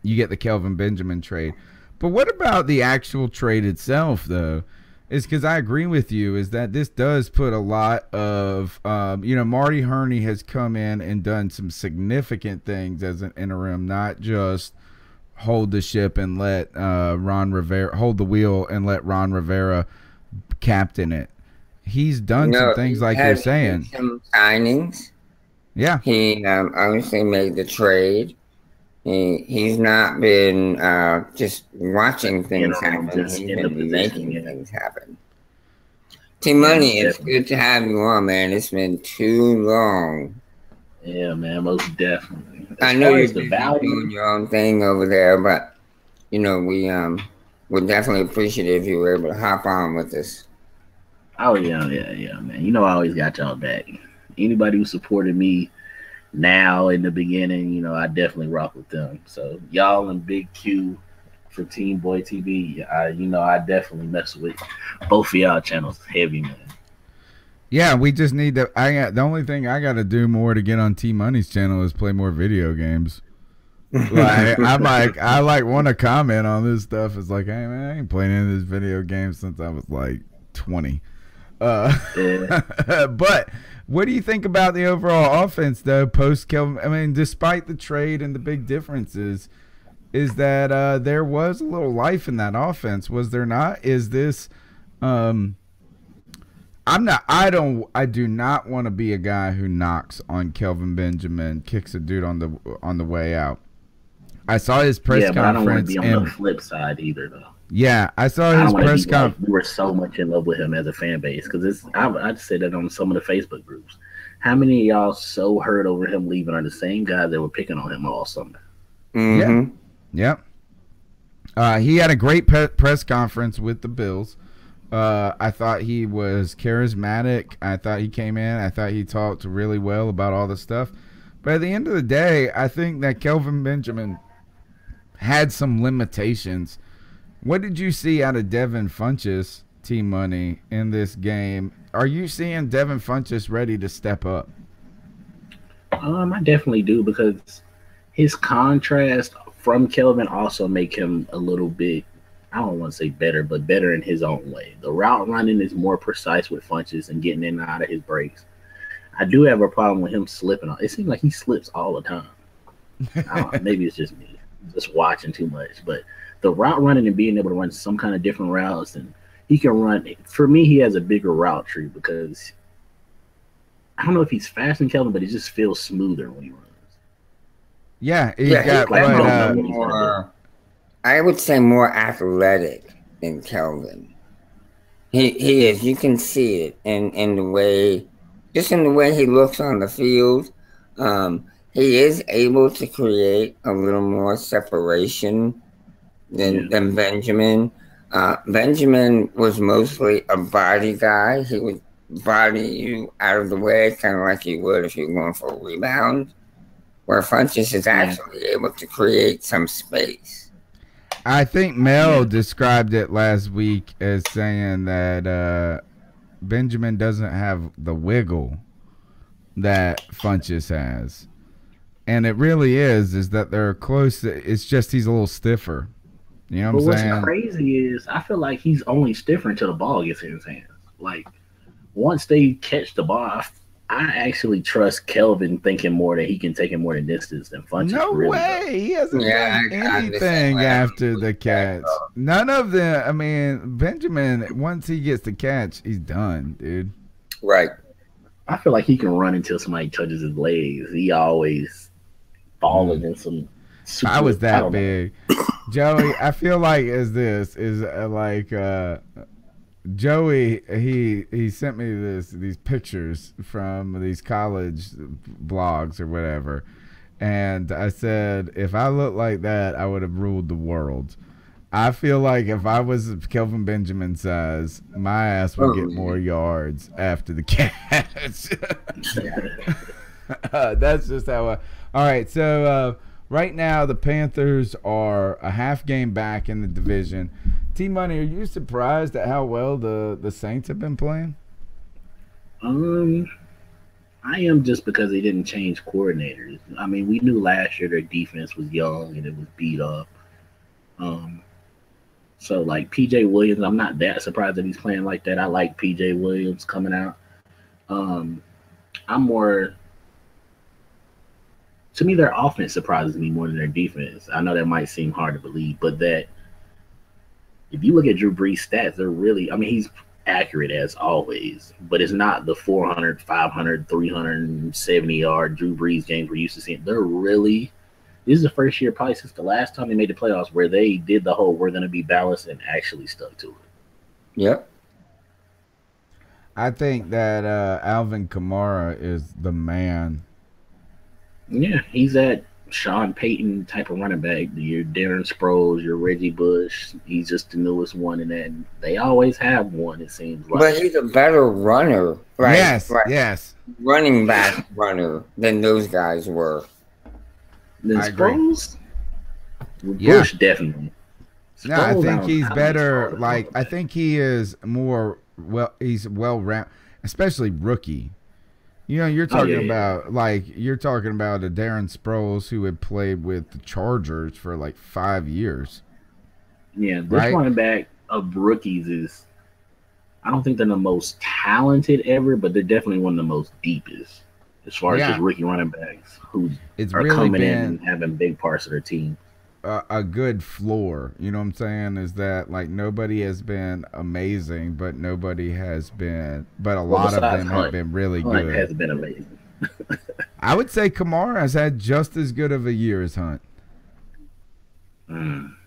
you get the Kelvin Benjamin trade. But what about the actual trade itself, though? Is because I agree with you, is that this does put a lot of, Marty Hurney has come in and done some significant things as an interim, not just hold the ship and let Ron Rivera hold the wheel and let Ron Rivera captain it. He's done some things like you're saying. Some signings. Yeah. He obviously made the trade. He's not been just watching things happen. He's been making things happen. T-Money, it's good to have you on, man. It's been too long. Yeah, man, most definitely. I know you're doing your own thing over there, but we're definitely appreciative you were able to hop on with us. Oh yeah, man. I always got y'all back. Anybody who supported me now in the beginning, I definitely rock with them. So y'all and Big Q for Team Boy TV, I definitely mess with both of y'all channels heavy, man. Yeah, we just need to. The only thing I got to do more to get on T Money's channel is play more video games. Like, I want to comment on this stuff. It's like, hey man, I ain't playing any of this video games since I was like 20. But what do you think about the overall offense though? Post Kelvin, I mean, despite the trade and the big differences, is that there was a little life in that offense? Was there not? Is this? I do not want to be a guy who knocks on Kelvin Benjamin, kicks a dude on the way out. I saw his press conference. I don't want to be on the flip side either, though. Yeah, I saw his press conference. We were so much in love with him as a fan base because I'd say that on some of the Facebook groups. How many of y'all so hurt over him leaving are the same guys that were picking on him all summer? Mm-hmm. Yeah. He had a great press conference with the Bills. I thought he was charismatic. I thought he came in. I thought he talked really well about all the stuff. But at the end of the day, I think that Kelvin Benjamin had some limitations. What did you see out of Devin Funchess, T-Money, in this game? Are you seeing Devin Funchess ready to step up? I definitely do, because his contrast from Kelvin also make him a little bit, I don't want to say better, but better in his own way. The route running is more precise with Funchess and getting in and out of his breaks. I do have a problem with him slipping. It seems like he slips all the time. I don't know, maybe it's just me, just watching too much. But the route running and being able to run some kind of different routes, and he can run. For me, he has a bigger route tree because I don't know if he's faster than Kelvin, but he just feels smoother when he runs. Yeah, I would say more athletic than Kelvin. He is. You can see it in the way, just in the way he looks on the field. He is able to create a little more separation than Benjamin. Benjamin was mostly a body guy. He would body you out of the way, kind of like you would if you were going for a rebound, where Funchess is actually able to create some space. I think Mel described it last week as saying that Benjamin doesn't have the wiggle that Funchess has. And it really is that they're close. It's just he's a little stiffer. You know what I'm saying? What's crazy is I feel like he's only stiffer until the ball gets in his hands. Like, once they catch the ball, I actually trust Kelvin thinking more that he can take it more than distance than Funchess. No really way. Does. He hasn't done anything after the catch. None of them. I mean, Benjamin, once he gets the catch, he's done, dude. Right. I feel like he can run until somebody touches his legs. He always falling in some super, I was that big. Joey, I feel like Joey, he sent me these pictures from these college blogs or whatever, and I said if I looked like that, I would have ruled the world. I feel like if I was Kelvin Benjamin size, my ass would get more yards after the catch. That's just how all right, so right now the Panthers are a half game back in the division. T-Money, are you surprised at how well the Saints have been playing? I am, just because they didn't change coordinators. I mean, we knew last year their defense was young and it was beat up. So, like, P.J. Williams, I'm not that surprised that he's playing like that. I like P.J. Williams coming out. I'm more – to me, their offense surprises me more than their defense. I know that might seem hard to believe, but that if you look at Drew Brees' stats, they're really – I mean, he's accurate as always, but it's not the 400, 500, 370-yard Drew Brees games we're used to seeing. They're really – this is the first year probably since the last time they made the playoffs where they did the whole we're going to be balanced and actually stuck to it. Yep. I think that Alvin Kamara is the man. Yeah, he's that Sean Payton type of running back. Your Darren Sproles, your Reggie Bush. He's just the newest one in that. They always have one, it seems like. But he's a better runner. Right? Yes, right. yes. Running back runner than those guys were. Then Sproles? Yeah. Bush, definitely. No, I think he's better. Like, I think he is more he's well-rounded, especially rookie. You know, you're talking about you're talking about a Darren Sproles who had played with the Chargers for like 5 years. Yeah, this running back of rookies is, I don't think they're the most talented ever, but they're definitely one of the most deepest as far as just rookie running backs who are really coming in and having big parts of their team. A good floor, you know what I'm saying, is that like nobody has been amazing, but nobody has been, but a lot of them have been really Hunt good. Has been amazing. I would say Kamara has had just as good of a year as Hunt. I'm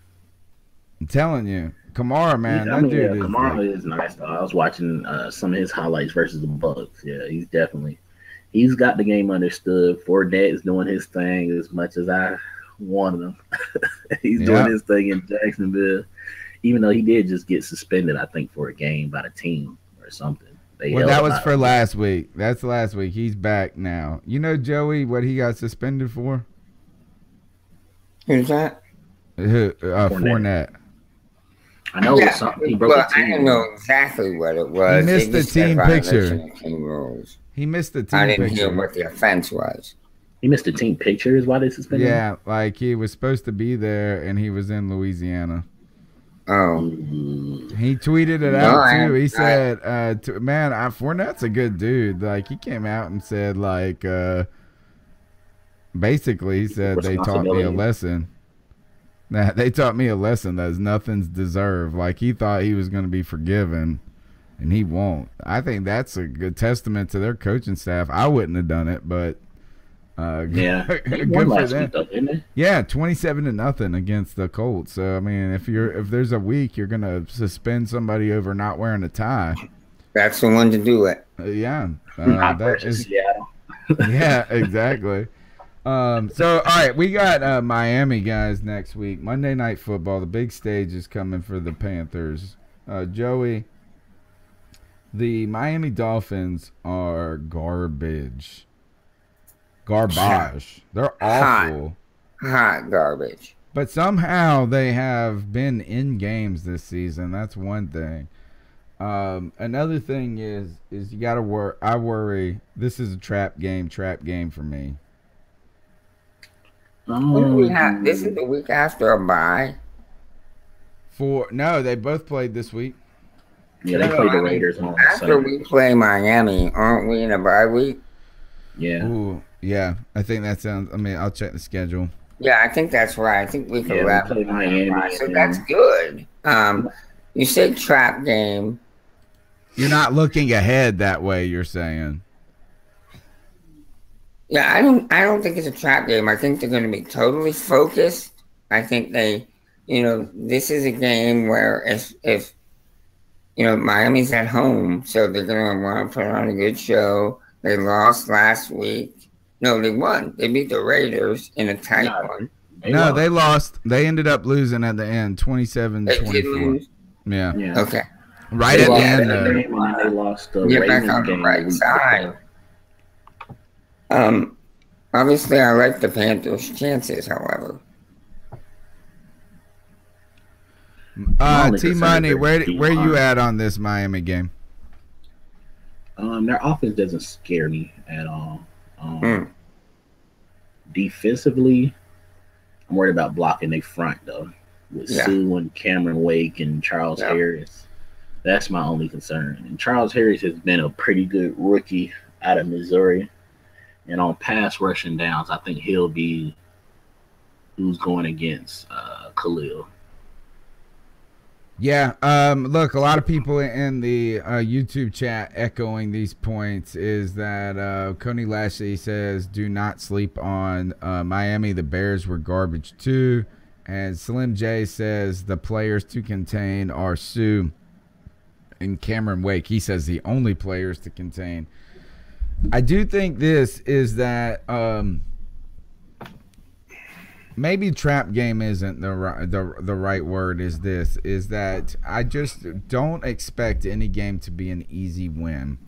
telling you, Kamara, man, that dude is Kamara is nice though. I was watching some of his highlights versus the Bucks. Yeah, he's got the game understood. Fournette is doing his thing as much as I wanted him. He's doing his thing in Jacksonville, even though he did just get suspended, I think, for a game by the team or something. Well, that was for last week. That's last week. He's back now. You know, Joey, what he got suspended for? Who's that? Fournette. I know it was something. He broke the team. I didn't know exactly what it was. He missed the team picture. He missed the team picture. I didn't hear what the offense was. He missed the team picture is why they suspended him? Yeah, like he was supposed to be there and he was in Louisiana. Oh. He tweeted it out too. He said, man, Fournette's a good dude. Like, he came out and said, like, basically, he said they taught me a lesson. They taught me a lesson that nothing's deserved. Like, he thought he was going to be forgiven, and he won't. I think that's a good testament to their coaching staff. I wouldn't have done it, but good for them. Yeah, 27-0 against the Colts. So I mean, if there's a week you're gonna suspend somebody over not wearing a tie, that's the one to do it. Yeah, yeah, exactly. So all right, we got Miami guys next week. Monday Night Football. The big stage is coming for the Panthers. Joey, the Miami Dolphins are garbage. They're awful. Hot garbage. But somehow they have been in games this season. That's one thing. Another thing is you got to worry. I worry. This is a trap game for me. This is the week after a bye. No, they both played this week. Yeah, they played the Raiders on after we play Miami. Aren't we in a bye week? Yeah. Ooh, yeah. I think that sounds. I mean, I'll check the schedule. Yeah, I think that's right. I think we can wrap it. Miami, so that's good. You said trap game. You're not looking ahead that way. You're saying. Yeah, I don't think it's a trap game. I think they're going to be totally focused. I think this is a game where if Miami's at home, so they're going to want to put on a good show. They lost last week. No, they won. They beat the Raiders in a tight one. No, they lost. They ended up losing at the end, 27-24. Yeah. Okay. Right at the end. And then they lost the Get back Ravens on the game. right side. Obviously, I like the Panthers' chances, however. T-Money, where you at on this Miami game? Their offense doesn't scare me at all. Defensively, I'm worried about blocking their front, though, with Sue and Cameron Wake and Charles Harris. That's my only concern. And Charles Harris has been a pretty good rookie out of Missouri. And on pass rushing downs, I think he'll be who's going against Khalil. Yeah, look, a lot of people in the YouTube chat echoing these points is that Coney Lashley says, do not sleep on Miami. The Bears were garbage too. And Slim J says the players to contain are Sue and Cameron Wake. He says the only players to contain. I do think this is that maybe trap game isn't the right word. Is that I just don't expect any game to be an easy win.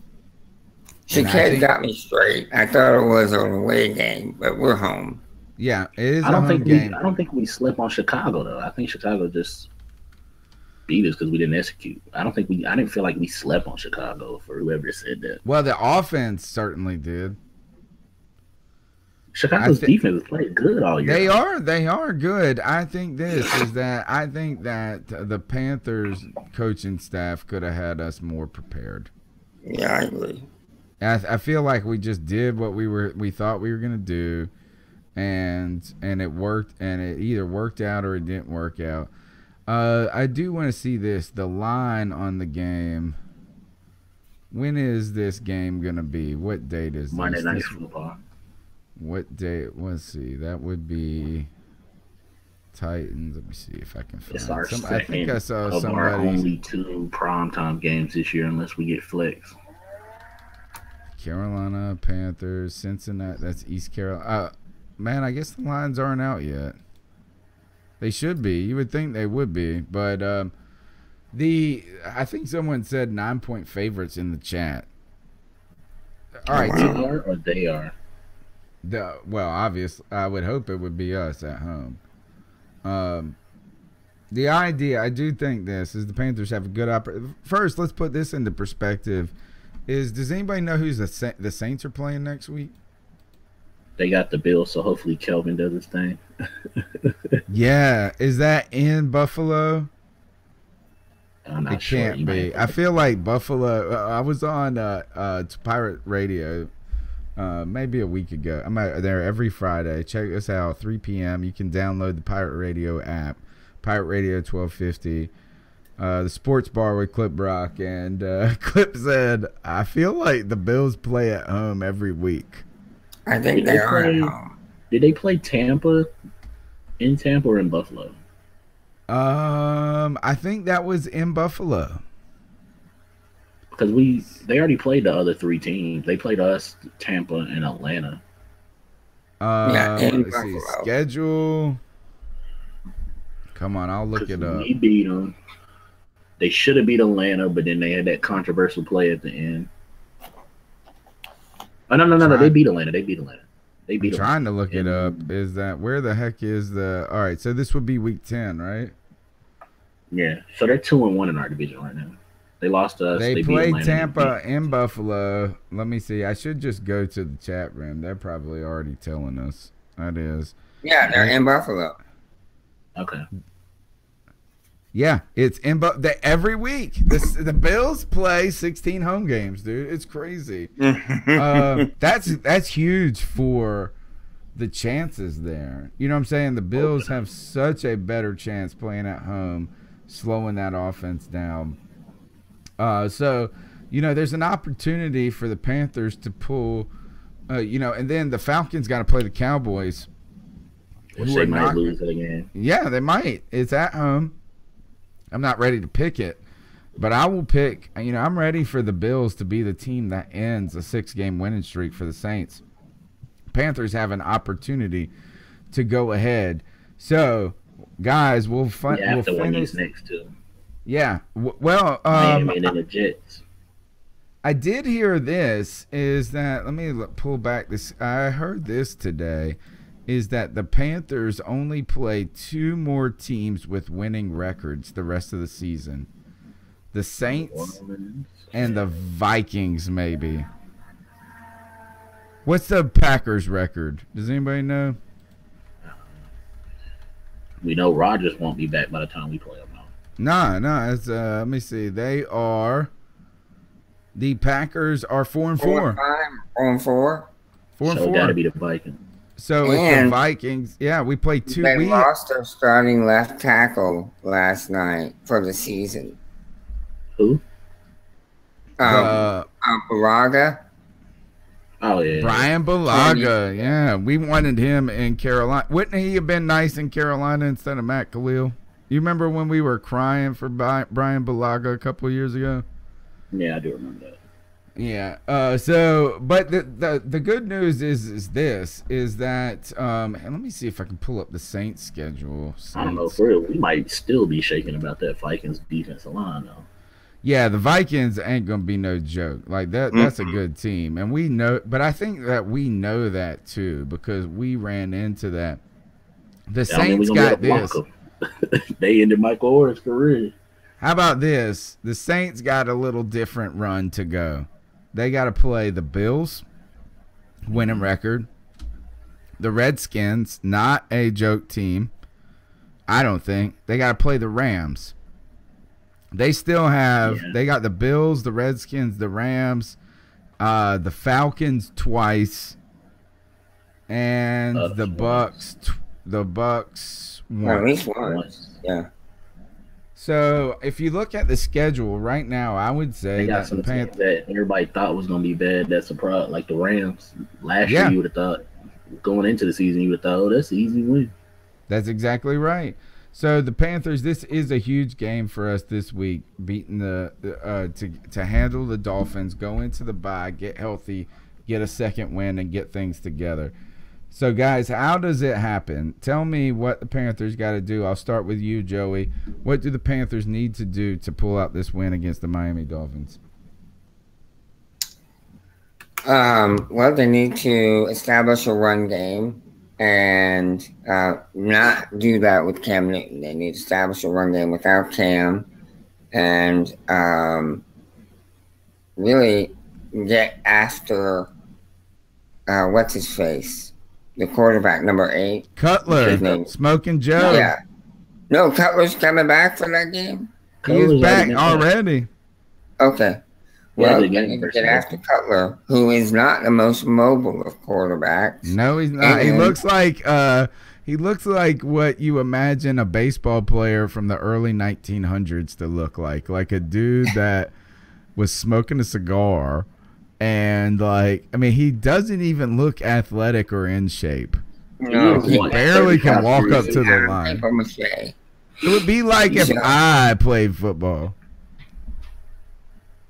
Chicago got me straight. I thought it was an away game, but we're home. Yeah, it is. I don't think we slip on Chicago though. I think Chicago just beat us because we didn't execute. I didn't feel like we slept on Chicago, for whoever said that. Well, the offense certainly did. Chicago's defense has played good all year. They are good. I think that the Panthers coaching staff could have had us more prepared. Yeah, I agree. I feel like we just did what we thought we were gonna do, and it worked, and it either worked out or it didn't work out. I do want to see this. The line on the game. When is this game gonna be? What date is this? Monday Night Football. What day? Let's see. That would be Titans. Let me see if I can find some. I think I saw of somebody. Our only 2 primetime games this year, unless we get flex. Carolina Panthers, Cincinnati. That's East Carolina. Man, I guess the lines aren't out yet. They should be. You would think they would be, but I think someone said 9-point favorites in the chat. All right, we are or they are. Well, obviously, I would hope it would be us at home. The idea, I do think this is the Panthers have a good opportunity. First, let's put this into perspective. Does anybody know who's the Saints are playing next week? They got the Bills, so hopefully Kelvin does his thing. Yeah, is that in Buffalo? I'm not it sure. Can't be. I feel like Buffalo. I was on Pirate Radio maybe a week ago. I'm out there every Friday. Check us out, 3 p.m. You can download the Pirate Radio app, Pirate Radio 1250. The sports bar with Clip Rock, and Clip said, I feel like the Bills play at home every week. I think they are at home. Did they play Tampa in Tampa or in Buffalo? I think that was in Buffalo. Because they already played the other 3 teams. They played us, Tampa, and Atlanta. Let's see. Schedule. Come on, I'll look it up. We beat them. They should have beat Atlanta, but then they had that controversial play at the end. Oh, no. They beat Atlanta. I'm trying to look it up. Is that where the heck is the? All right, so this would be week 10, right? Yeah. So they're 2-1 in our division right now. They lost to us. They played Tampa in Buffalo. Let me see. I should just go to the chat room. They're probably already telling us. That is. Yeah, they're in Buffalo. Okay. Yeah, it's in every week. The Bills play 16 home games, dude. It's crazy. That's huge for the chances there. You know what I'm saying? The Bills have such a better chance playing at home, slowing that offense down. So, there's an opportunity for the Panthers to pull, and then the Falcons got to play the Cowboys. Which they might lose it again. Yeah, they might. It's at home. I'm not ready to pick it, but I will pick. I'm ready for the Bills to be the team that ends a 6-game winning streak for the Saints. Panthers have an opportunity to go ahead So, guys, we'll We'll win finish these next two. Yeah. Well, Miami and then the Jets. I did hear this. Is that let me pull back this? I heard this today. Is that the Panthers only play 2 more teams with winning records the rest of the season? The Saints and the Vikings, maybe. What's the Packers' record? Does anybody know? We know Rodgers won't be back by the time we play them. No. It's let me see. The Packers are 4-4. 4-4. 4-4. So gotta be the Vikings. So it's the Vikings. Yeah, we played 2. They lost their starting left tackle last night for the season. Who? Balaga. Oh yeah, Brian Balaga. Yeah, we wanted him in Carolina. Wouldn't he have been nice in Carolina instead of Matt Khalil? You remember when we were crying for Brian Balaga a couple of years ago? Yeah, I do remember that. Yeah. But the good news is that and let me see if I can pull up the Saints schedule. I don't know, for real. We might still be shaking about that Vikings defensive line though. Yeah, the Vikings ain't gonna be no joke. Like that. That's a good team, and we know. But I think that we know that too because we ran into that. The Saints got this. They ended Michael Orr's career. How about this? The Saints got a little different run to go. They got to play the Bills, winning record. The Redskins, not a joke team. I don't think. They got to play the Rams. They still have, they got the Bills, the Redskins, the Rams, the Falcons twice, and the Bucks. The Bucks once. At least once. Yeah. So if you look at the schedule right now, I would say they got some teams that everybody thought was going to be bad. That's a problem. Like the Rams last year, you would have thought going into the season, you would have thought, oh, that's an easy win. That's exactly right. So the Panthers, this is a huge game for us this week, beating to handle the Dolphins, go into the bye, get healthy, get a second win, and get things together. So, guys, how does it happen? Tell me what the Panthers got to do. I'll start with you, Joey. What do the Panthers need to do to pull out this win against the Miami Dolphins? Well, they need to establish a run game and not do that with Cam Newton. They need to establish a run game without Cam and really get after what's his face? The quarterback, number 8. Cutler. Smoking Joe. Yeah. No, Cutler's coming back for that game? He is back already. Okay. Well, they need to get after Cutler, who is not the most mobile of quarterbacks. No, he's not. He looks like what you imagine a baseball player from the early 1900s to look like a dude that was smoking a cigar. And, he doesn't even look athletic or in shape. No, he barely can walk up to the line. It would be like if I played football.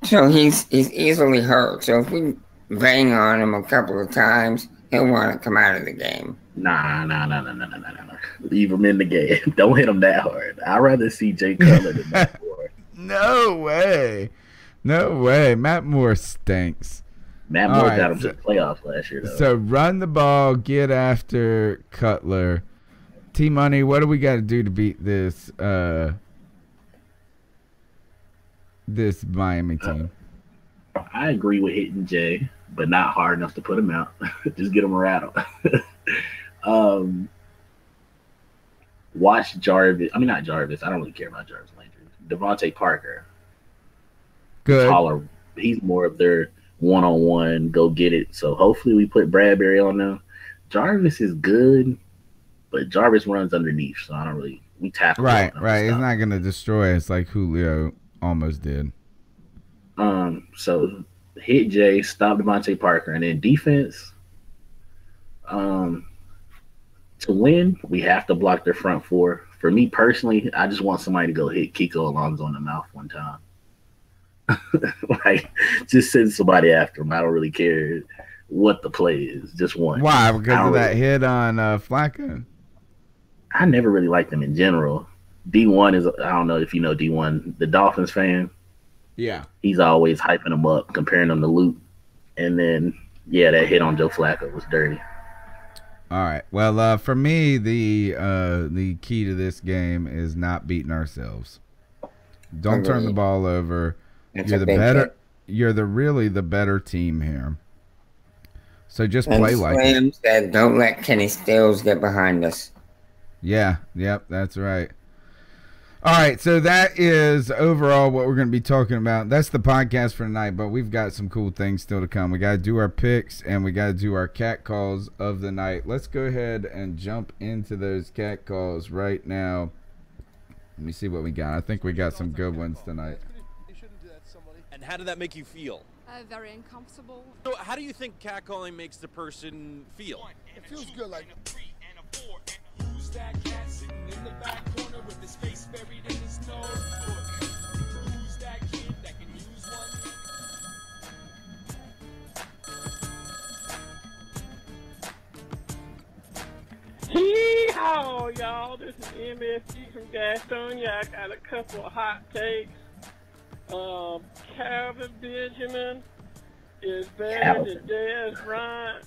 So he's easily hurt. So if we bang on him a couple of times, he'll want to come out of the game. Nah. Leave him in the game. Don't hit him that hard. I'd rather see Jay Cutler than Matt Moore. No way. Matt Moore stinks. Matt Moore got him to the playoffs last year, though. So run the ball, get after Cutler. T-Money, what do we got to do to beat this this Miami team? I agree with hitting Jay, but not hard enough to put him out. Just get him rattled. Watch Jarvis. I mean, not Jarvis. I don't really care about Jarvis Landry. Devontae Parker. Good. Taller. He's more of their one-on-one, go get it. So hopefully we put Bradbury on them. Jarvis is good, but Jarvis runs underneath, so I don't really – we tackle. Right. He's not going to destroy us like Julio almost did. So hit Jay, stop Devontae Parker, and then defense. To win, we have to block their front four. For me personally, I just want somebody to go hit Kiko Alonso in the mouth one time. Just send somebody after him. I don't really care what the play is. Just one. Why? Because of that hit on Flacco? I never really liked him in general. D1 is, I don't know if you know D1, the Dolphins fan. Yeah. He's always hyping him up, comparing him to Luke. And then, yeah, that hit on Joe Flacco was dirty. All right. Well, for me, the key to this game is not beating ourselves. Don't turn the ball over. You're the better. You're really the better team here. So just play like it. Said, don't let Kenny Stills get behind us. Yeah. Yep. That's right. All right, so that is overall what we're going to be talking about. That's the podcast for tonight, but we've got some cool things still to come. We got to do our picks, and we got to do our cat calls of the night. Let's go ahead and jump into those cat calls right now. Let me see what we got. I think we got some good ones tonight. And how did that make you feel? Very uncomfortable. So how do you think catcalling makes the person feel? It feels good, like a 3 and a 4. And who's that cat sitting in the back corner with his face buried in his nose? Who's that kid that can use one? Hee-haw, y'all. This is MSG from Gastonia. I got a couple of hot takes. Kelvin Benjamin is better than Dez Bryant.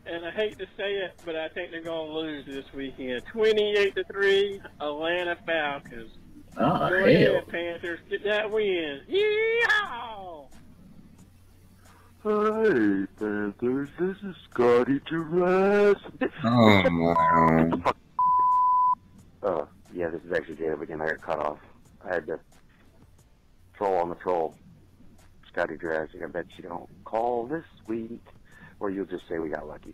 And I hate to say it, but I think they're going to lose this weekend. 28-3, Atlanta Falcons. Oh, Go ahead, Panthers. Get that win. Yeehaw! Hey, Panthers. This is Scotty Jerez. Oh, my God. Yeah, this is actually Jacob again. I got cut off. I had to troll on the troll. Scotty Jerez. I bet you don't call this week. Or you'll just say we got lucky.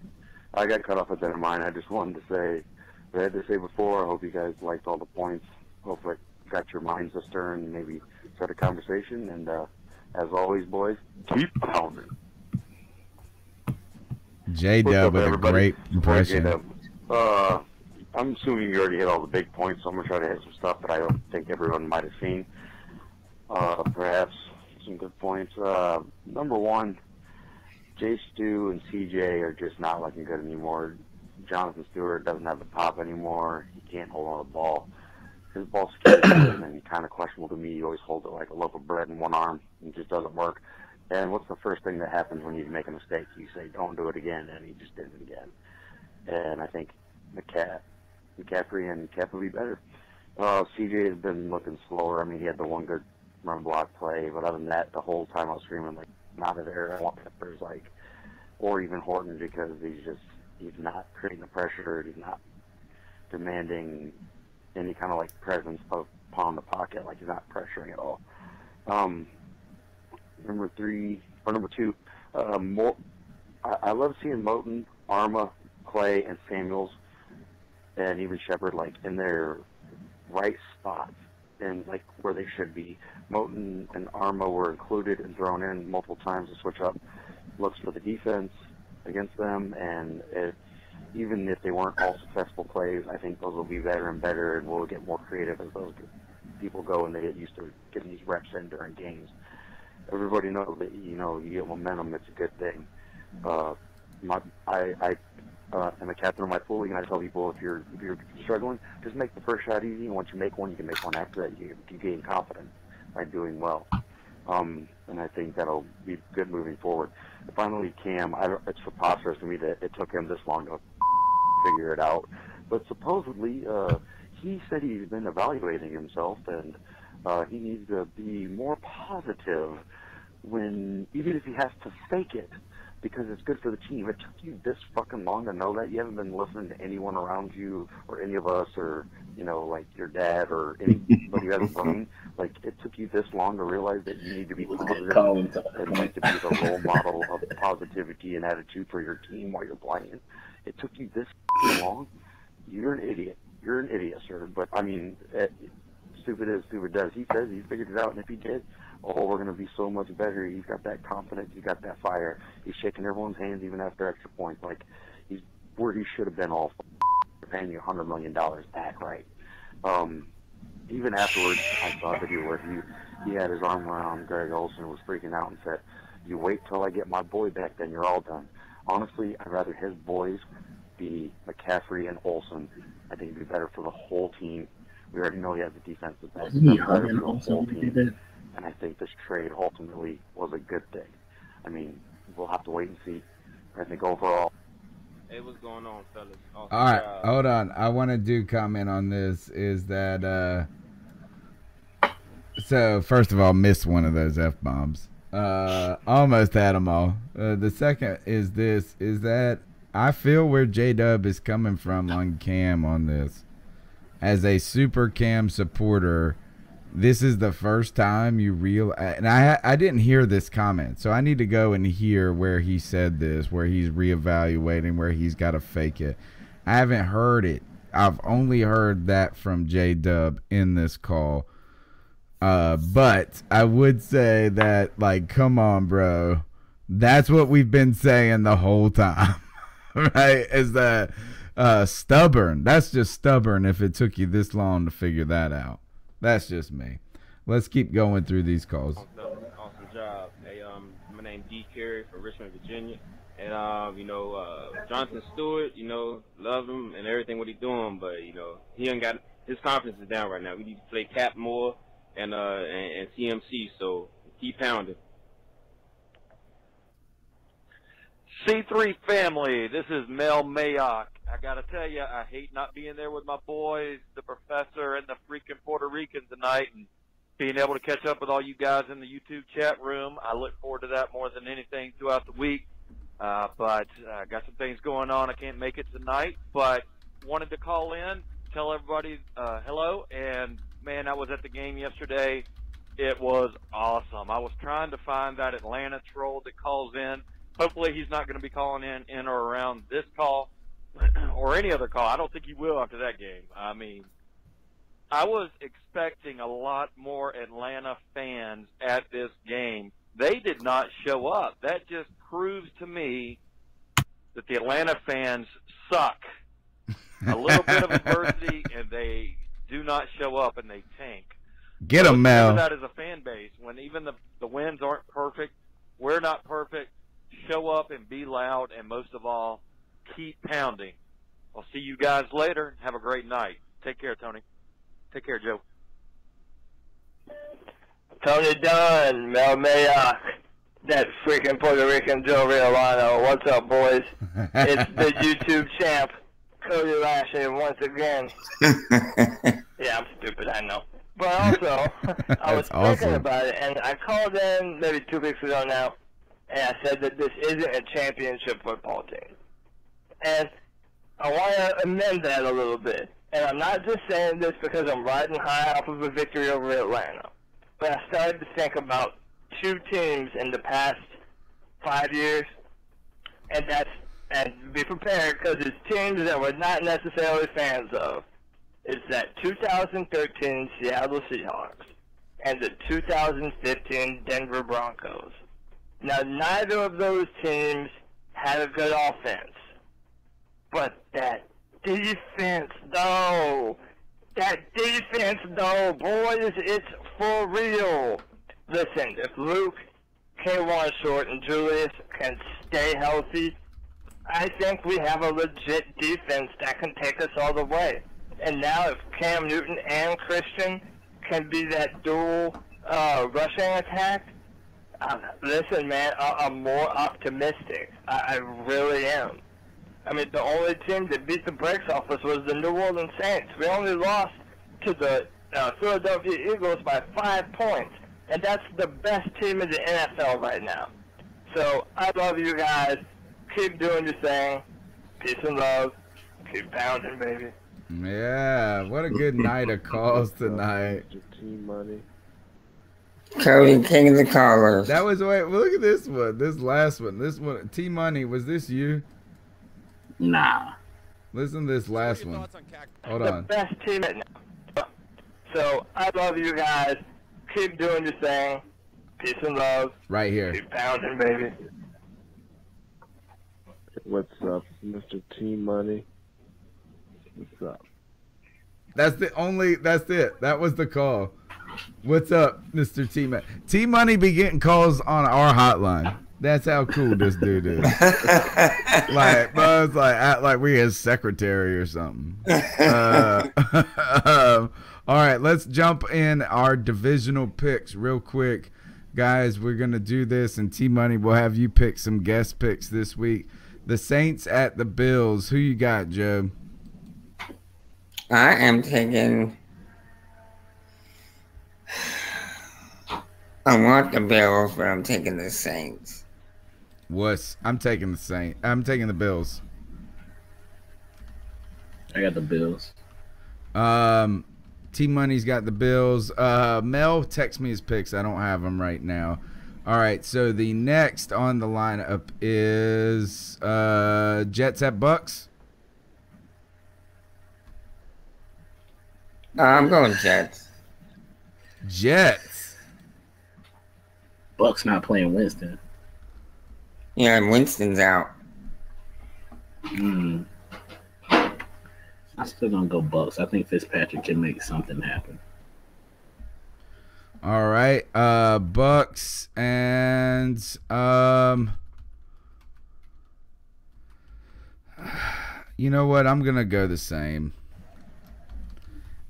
I got cut off at that of mine. I just wanted to say what I had to say before. I hope you guys liked all the points. Hopefully it got your minds astir and maybe start a conversation. And as always, boys, keep pounding. J-Dub with a great impression. I'm assuming you already hit all the big points, so I'm going to try to hit some stuff that I don't think everyone might have seen. Perhaps some good points. Number one, J. Stu and CJ are just not looking good anymore. Jonathan Stewart doesn't have the pop anymore. He can't hold on the ball. His ball skills and kind of questionable to me. He always holds it like a loaf of bread in one arm. It just doesn't work. And what's the first thing that happens when you make a mistake? You say, don't do it again, and he just did it again. And I think McCaffrey and Cap will be better. CJ has been looking slower. I mean, he had the one good run block play, but other than that, the whole time I was screaming, like, not there. I want Peppers, or even Horton, because he's not creating the pressure. He's not demanding any kind of presence upon the pocket. He's not pressuring at all. Number two, I love seeing Moton, Arma, Clay, and Samuels, and even Shepard in their right spots and where they should be. Moton and Arma were included and thrown in multiple times to switch up looks for the defense against them, and even if they weren't all successful plays, I think those will be better and better, and we'll get more creative as those people go and they get used to getting these reps in during games. Everybody knows that you get momentum; it's a good thing. I am a captain of my pool, and I tell people if you're struggling, just make the first shot easy, and once you make one, you can make one after that. You gain confidence by doing well, and I think that'll be good moving forward. And finally, Cam, it's preposterous to me that it took him this long to figure it out, but supposedly he said he's been evaluating himself, and he needs to be more positive even if he has to fake it, because it's good for the team. It took you this fucking long to know that. You haven't been listening to anyone around you or any of us or, your dad or anybody who has a brain. It took you this long to realize that you need to be positive and to be the role model of positivity and attitude for your team while you're playing. It took you this long. You're an idiot. You're an idiot, sir. But, stupid is, stupid does. He says he figured it out, and if he did, we're going to be so much better. He's got that confidence. He's got that fire. He's shaking everyone's hands even after extra points. He's where he should have been all paying you $100 million back, right? Even afterwards, I saw a video where he had his arm around Greg Olsen and was freaking out and said, "You wait till I get my boy back, then you're all done." Honestly, I'd rather his boys be McCaffrey and Olsen I think it'd be better for the whole team. We already know he has the defensive best. Wasn't he It'd be better hugging for the also whole when he team. did that? And I think this trade ultimately was a good thing. I mean, we'll have to wait and see. I think overall. Hey, what's going on, fellas? Awesome All right, job. hold on. I want to do comment on this. Is that so? First of all, missed one of those F-bombs. Almost had them all. The second is this: is that I feel where J-Dub is coming from on Cam on this. As a Super Cam supporter, this is the first time you and I didn't hear this comment, so I need to go and hear where he said this, where he's reevaluating, where he's got to fake it. I haven't heard it. I've only heard that from J-Dub in this call. But I would say that, like, come on, bro. That's what we've been saying the whole time, right? Is that stubborn. That's just stubborn if it took you this long to figure that out. That's just me. Let's keep going through these calls. Awesome job. Hey, my name's D. Carey from Richmond, Virginia. And, Jonathan Stewart, love him and everything what he's doing, but, he ain't got his confidence is down right now. We need to play Cap more and CMC, so keep pounding. C3 family, this is Mel Mayock. I got to tell you, I hate not being there with my boys, the professor, and the freaking Puerto Rican tonight, and being able to catch up with all you guys in the YouTube chat room. I look forward to that more than anything throughout the week. But I got some things going on. I can't make it tonight, but wanted to call in, tell everybody hello. And, man, I was at the game yesterday. It was awesome. I was trying to find that Atlanta troll that calls in. Hopefully he's not going to be calling in or around this call or any other call. I don't think he will after that game. I mean, I was expecting a lot more Atlanta fans at this game. They did not show up. That just proves to me that the Atlanta fans suck. A little bit of adversity, and they do not show up, and they tank. Get them, Mel. That is a fan base. When even the wins aren't perfect, we're not perfect. Show up and be loud, and most of all, keep pounding. I'll see you guys later. Have a great night. Take care, Tony. Take care, Joe. Tony Dunn, Mel Mayock, that freaking Puerto Rican Joe Riolano. What's up, boys? It's the YouTube champ, Cody Lashley, once again. Yeah, I'm stupid, I know. But also, I was thinking about it, and I called in maybe 2 weeks ago now, and I said that this isn't a championship football team. And I want to amend that a little bit. And I'm not just saying this because I'm riding high off of a victory over Atlanta. But I started to think about two teams in the past 5 years. And be prepared because it's teams that we're not necessarily fans of. It's that 2013 Seattle Seahawks and the 2015 Denver Broncos. Now, neither of those teams had a good offense. But that defense, though. That defense, though, boys, it's for real. Listen, if Luke, K1 Short, and Julius can stay healthy, I think we have a legit defense that can take us all the way. And now if Cam Newton and Christian can be that dual rushing attack, listen, man, I'm more optimistic. I really am. I mean, the only team that beat the brakes off us was the New Orleans Saints. We only lost to the Philadelphia Eagles by 5 points. And that's the best team in the NFL right now. So, I love you guys. Keep doing your thing. Peace and love. Keep pounding, baby. Yeah, what a good night of calls tonight. Team money. Cody, king of the callers. That was, wait, look at this one. This last one. This one, T-Money, was this you? Nah. Listen to this last one. Hold the on. best team right now. So, I love you guys. Keep doing your thing. Peace and love. Right here. Keep pounding, baby. What's up, Mr. T Money? What's up? That's it. That was the call. What's up, Mr. T-Money? T-Money be getting calls on our hotline. That's how cool this dude is. Like, Buzz, like, act like we his secretary or something. All right, let's jump in our divisional picks real quick. Guys, we're going to do this, and T-Money will have you pick some guest picks this week. The Saints at the Bills. Who you got, Joe? I am taking... I want the Bills, but I'm taking the Saints. I'm taking the Saints. I'm taking the Bills. I got the Bills. T-Money's got the Bills. Mel, text me his picks. I don't have them right now. All right, so the next on the lineup is Jets at Bucks. I'm going Jets. Jets. Bucks not playing Winston. Yeah, and Winston's out. I'm still gonna go Bucks. I think Fitzpatrick can make something happen. All right, Bucks and you know what? I'm gonna go the same.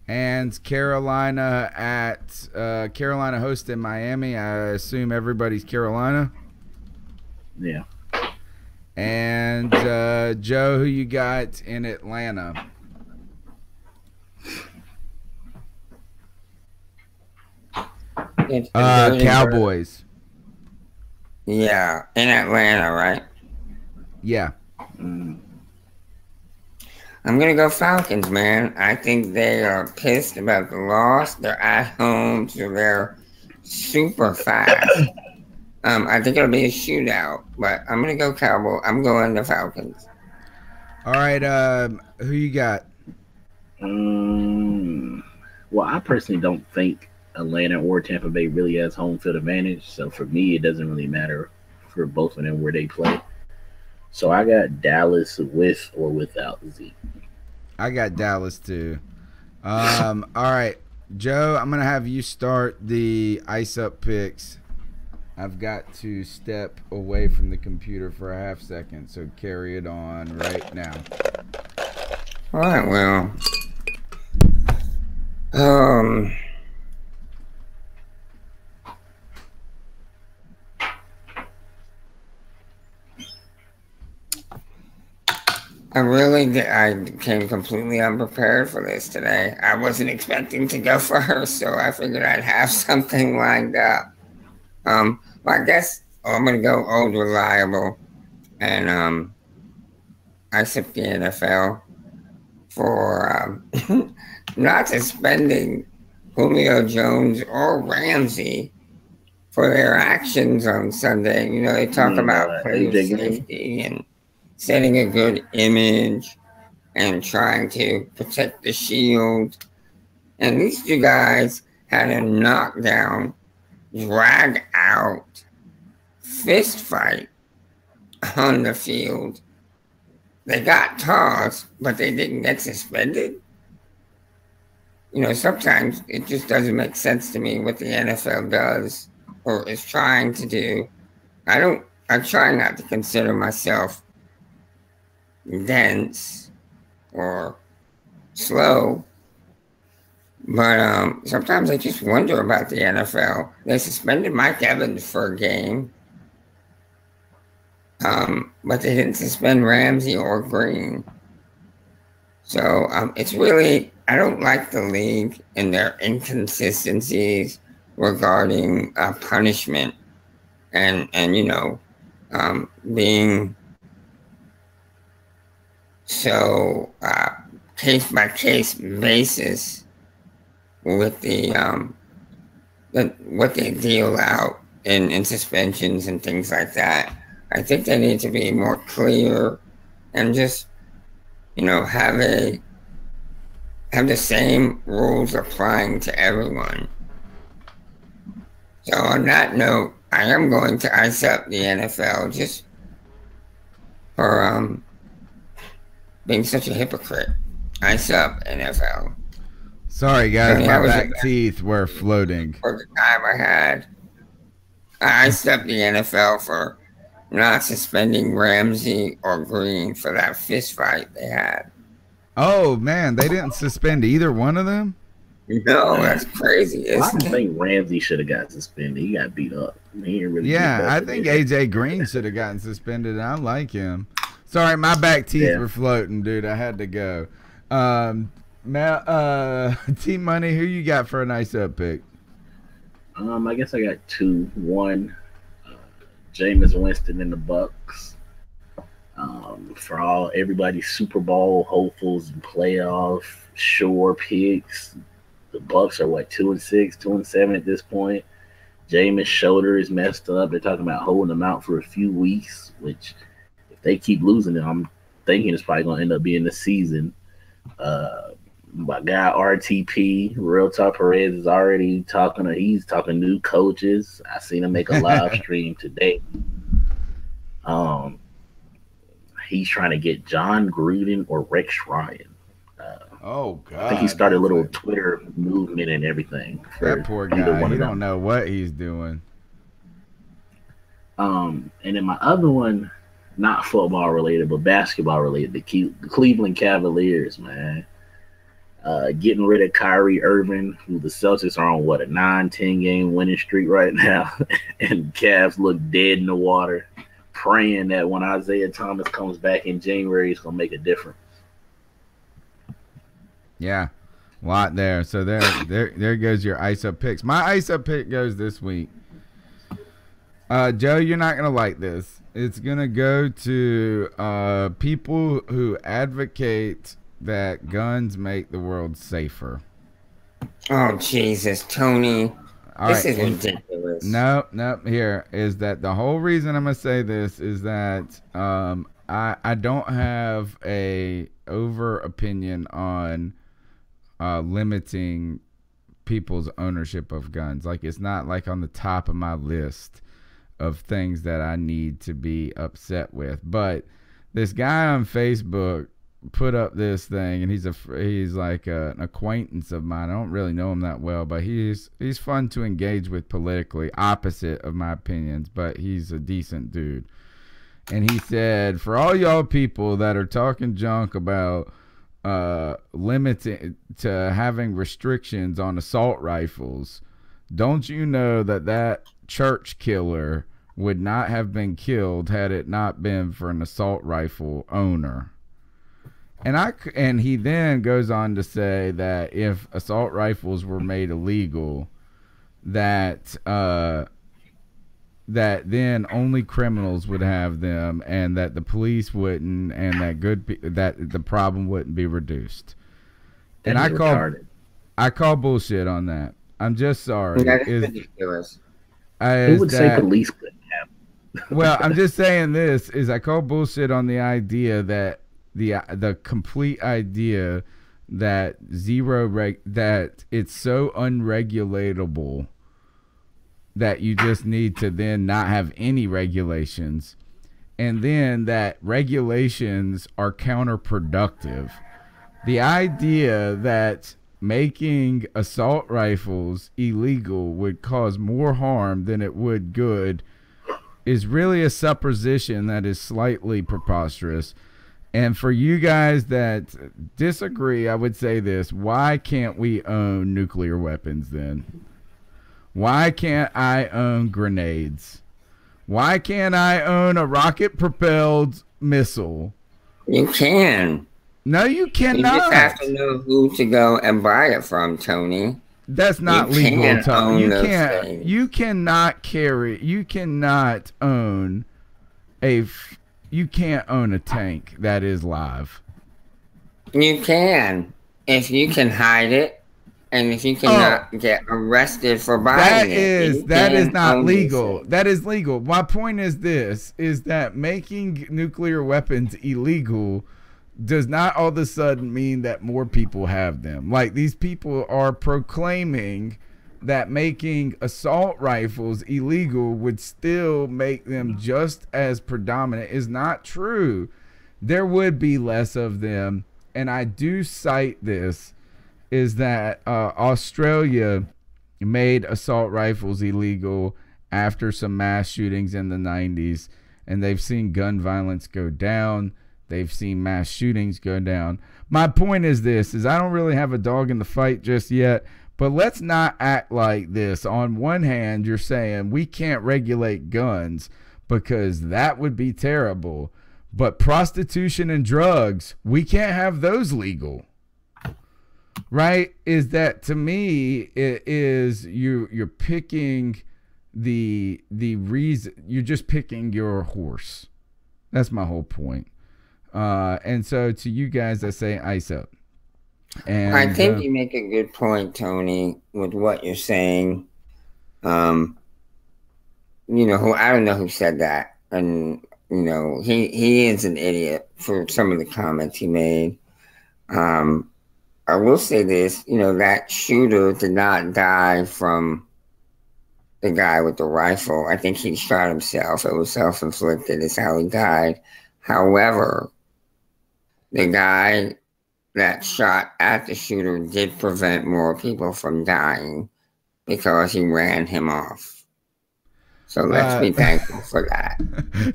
And Carolina at Carolina hosting Miami. I assume everybody's Carolina. Yeah. And Joe, who you got in Atlanta? Cowboys. Yeah, in Atlanta, right? Yeah. I'm going to go Falcons, man. I think they are pissed about the loss. They're at home, so they're super fast. I think it'll be a shootout, but I'm going to go Cowboys. I'm going the Falcons. All right, who you got? Well, I personally don't think Atlanta or Tampa Bay really has home field advantage. So for me, it doesn't really matter for both of them where they play. So I got Dallas with or without Zeke. I got Dallas too. All right, Joe, I'm going to have you start the ice up picks. I've got to step away from the computer for a half second, so carry it on right now. All right, well, I came completely unprepared for this today. I wasn't expecting to go first, so I figured I'd have something lined up. Well, I guess I'm going to go old reliable, and I took the NFL for not suspending Julio Jones or Ramsey for their actions on Sunday. You know, they talk about player safety and setting a good image and trying to protect the shield. And these two guys had a knockdown, drag out fist fight on the field. They got tossed, but they didn't get suspended. You know, sometimes it just doesn't make sense to me what the NFL does or is trying to do. I try not to consider myself dense or slow, but sometimes I just wonder about the NFL. They suspended Mike Evans for a game, but they didn't suspend Ramsey or Green. So it's really, I don't like the league and their inconsistencies regarding punishment and you know, being so case by case basis with the what they deal out in suspensions and things like that. I think they need to be more clear and just, you know, have the same rules applying to everyone. So on that note, I am going to ice up the NFL just for being such a hypocrite. Ice up NFL. Sorry guys, my back teeth were floating. For the time I had, I iced up the NFL for not suspending Ramsey or Green for that fist fight they had. Oh man, they didn't suspend either one of them? No, that's crazy. I don't think Ramsey should have got suspended. He got beat up. He didn't really I think AJ Green should have gotten suspended. I like him. Sorry, my back teeth were floating, dude. I had to go. Team Money, who you got for a nice up pick? I guess I got two. One, Jameis Winston in the Bucks. For everybody's Super Bowl hopefuls and playoff sure picks, the Bucks are 2-6, 2-7 at this point. Jameis' shoulder is messed up. They're talking about holding him out for a few weeks, which if they keep losing it, I'm thinking it's probably gonna end up being the season. My guy RTP, Real Talk Perez, is already talking. He's talking new coaches. I seen him make a live stream today. He's trying to get John Gruden or Rex Ryan. Oh God! I think he started a little Twitter movement and everything. That poor guy. He don't know what he's doing. And then my other one, not football related, but basketball related, the Cleveland Cavaliers, man. Getting rid of Kyrie Irving, who the Celtics are on, a 9-10 game winning streak right now. And Cavs look dead in the water, praying that when Isaiah Thomas comes back in January, it's going to make a difference. Yeah, a lot there. So there goes your ice up picks. My ice up pick goes this week. Joe, you're not gonna like this. It's gonna go to people who advocate that guns make the world safer. Oh Jesus, Tony. This is ridiculous. No. Here is that the whole reason I'm gonna say this is that I don't have a over opinion on limiting people's ownership of guns. Like, it's not like on the top of my list of things that I need to be upset with. But this guy on Facebook put up this thing, and he's like an acquaintance of mine. I don't really know him that well, but he's fun to engage with politically, opposite of my opinions, but he's a decent dude. And he said, for all y'all people that are talking junk about limiting to having restrictions on assault rifles, don't you know that church killer would not have been killed had it not been for an assault rifle owner? And he then goes on to say that if assault rifles were made illegal, that then only criminals would have them, and that the police wouldn't, and that the problem wouldn't be reduced. And I call bullshit on that. I'm just sorry. That is ridiculous. Who would say police couldn't have? Well, I'm just saying this is I call bullshit on the idea that the complete idea that that it's so unregulatable that you just need to then not have any regulations, and then that regulations are counterproductive. The idea that making assault rifles illegal would cause more harm than it would good is really a supposition that is slightly preposterous. And for you guys that disagree, I would say this: why can't we own nuclear weapons then? Why can't I own grenades? Why can't I own a rocket-propelled missile? You can. No, you cannot. You just have to know who to go and buy it from, Tony. That's not legal, Tony. You can't. You cannot carry. You cannot own a. You can't own a tank that is live. You can, if you can hide it, and if you cannot get arrested for buying it. That is not legal. That is legal. My point is this: is that making nuclear weapons illegal does not all of a sudden mean that more people have them. Like, these people are proclaiming that making assault rifles illegal would still make them just as predominant is not true. There would be less of them, and I do cite this, is that Australia made assault rifles illegal after some mass shootings in the 90s, and they've seen gun violence go down. They've seen mass shootings go down. My point is this, is I don't really have a dog in the fight just yet, but let's not act like this. On one hand, you're saying we can't regulate guns because that would be terrible. But prostitution and drugs, we can't have those legal. Right? Is that, to me, it is you're picking the reason, you're just picking your horse. That's my whole point. And so to you guys, I say ice up. And I think you make a good point, Tony, with what you're saying. I don't know who said that, and he is an idiot for some of the comments he made. I will say this, that shooter did not die from the guy with the rifle. I think he shot himself. It was self-inflicted. Is how he died. However, the guy that shot at the shooter did prevent more people from dying because he ran him off. So let's be thankful for that.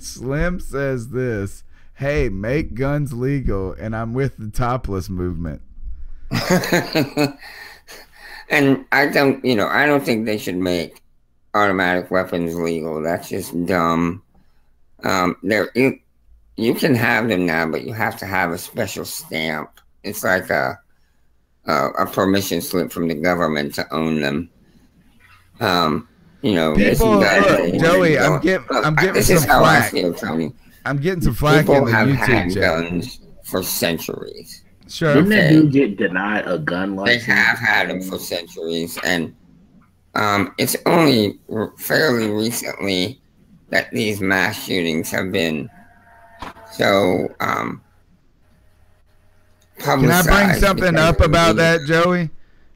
Slim says this, hey, make guns legal, and I'm with the topless movement. And I don't think they should make automatic weapons legal. That's just dumb. You can have them now, but you have to have a special stamp. It's like a permission slip from the government to own them. People, Joey, I'm getting this some is how flack. I feel, Tony. I'm getting some flack People in the have YouTube had chat. guns for centuries. Sure. Didn't that dude get denied a gun They license? have had them for centuries, and it's only fairly recently that these mass shootings have been so publicized. Can I bring something up about that, Joey?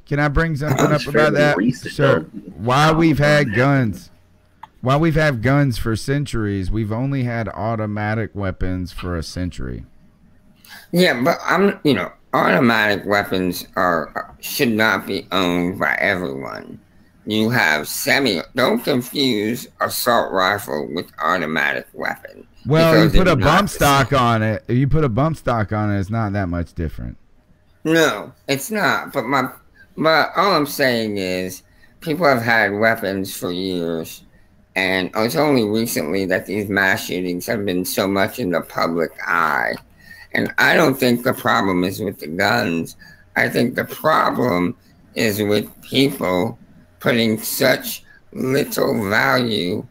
Can I bring something up about that? Sure. Why we've had guns for centuries, we've only had automatic weapons for a century. Yeah, but automatic weapons should not be owned by everyone. You have don't confuse assault rifle with automatic weapon. Well, you put a bump stock on it. If you put a bump stock on it, it's not that much different. No, it's not. But all I'm saying is people have had weapons for years, and it's only recently that these mass shootings have been so much in the public eye. And I don't think the problem is with the guns. I think the problem is with people putting such little value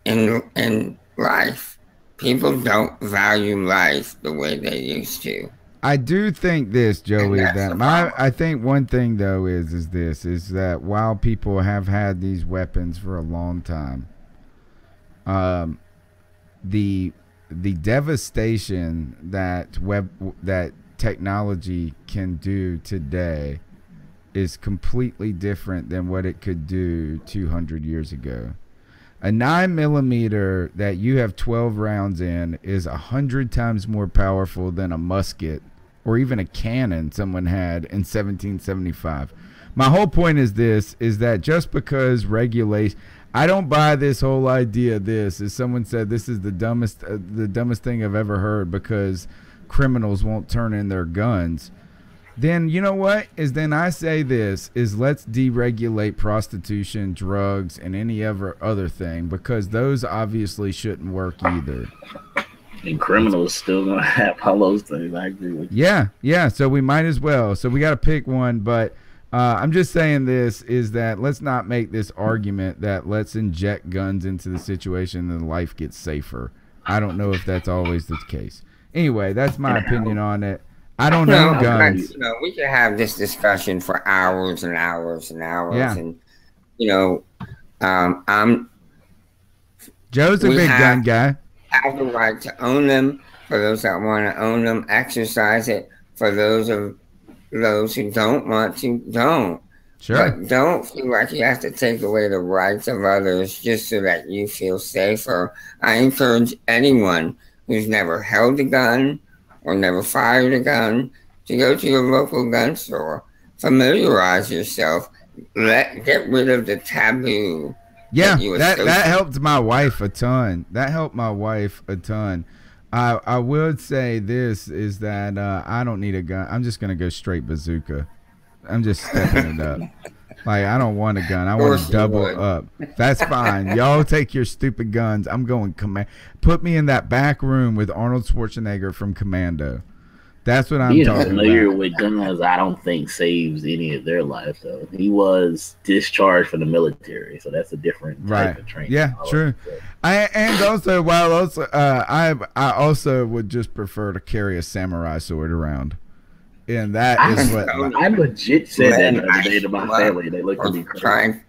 in life. People don't value life the way they used to. I do think this, Joey, I think one thing though is that while people have had these weapons for a long time, the devastation that technology can do today is completely different than what it could do 200 years ago. A 9mm that you have 12 rounds in is 100 times more powerful than a musket or even a cannon someone had in 1775. My whole point is that just because regulation, I don't buy this whole idea. As someone said, this is the dumbest thing I've ever heard because criminals won't turn in their guns. Then you know what? Then I say let's deregulate prostitution, drugs, and any other thing because those obviously shouldn't work either. And criminals still gonna have all those things. I agree with you. Yeah. So we might as well. So we got to pick one, but. I'm just saying is that let's not make this argument that let's inject guns into the situation and life gets safer. I don't know if that's always the case. Anyway, that's my opinion on it. I don't know guns. We could have this discussion for hours and hours and hours. Yeah. And Joe's a big gun guy. Have the right to own them. For those that want to own them, exercise it. For those who don't want to, don't. Sure. But don't feel like you have to take away the rights of others just so that you feel safer. I encourage anyone who's never held a gun or never fired a gun to go to your local gun store. Familiarize yourself. Get rid of the taboo Yeah, you that helped my wife a ton. I would say this is that I don't need a gun. I'm just gonna go straight bazooka. I'm just stepping it up. Like, I don't want a gun. I want to double up. That's fine. Y'all take your stupid guns. I'm going Put me in that back room with Arnold Schwarzenegger from Commando. That's what I'm talking about. Being familiar with guns, I don't think saves any of their life, though. He was discharged from the military, so that's a different type of training. Yeah, true. I also would just prefer to carry a samurai sword around. And that is what I legit said that the other day to my family. They looked at me crying.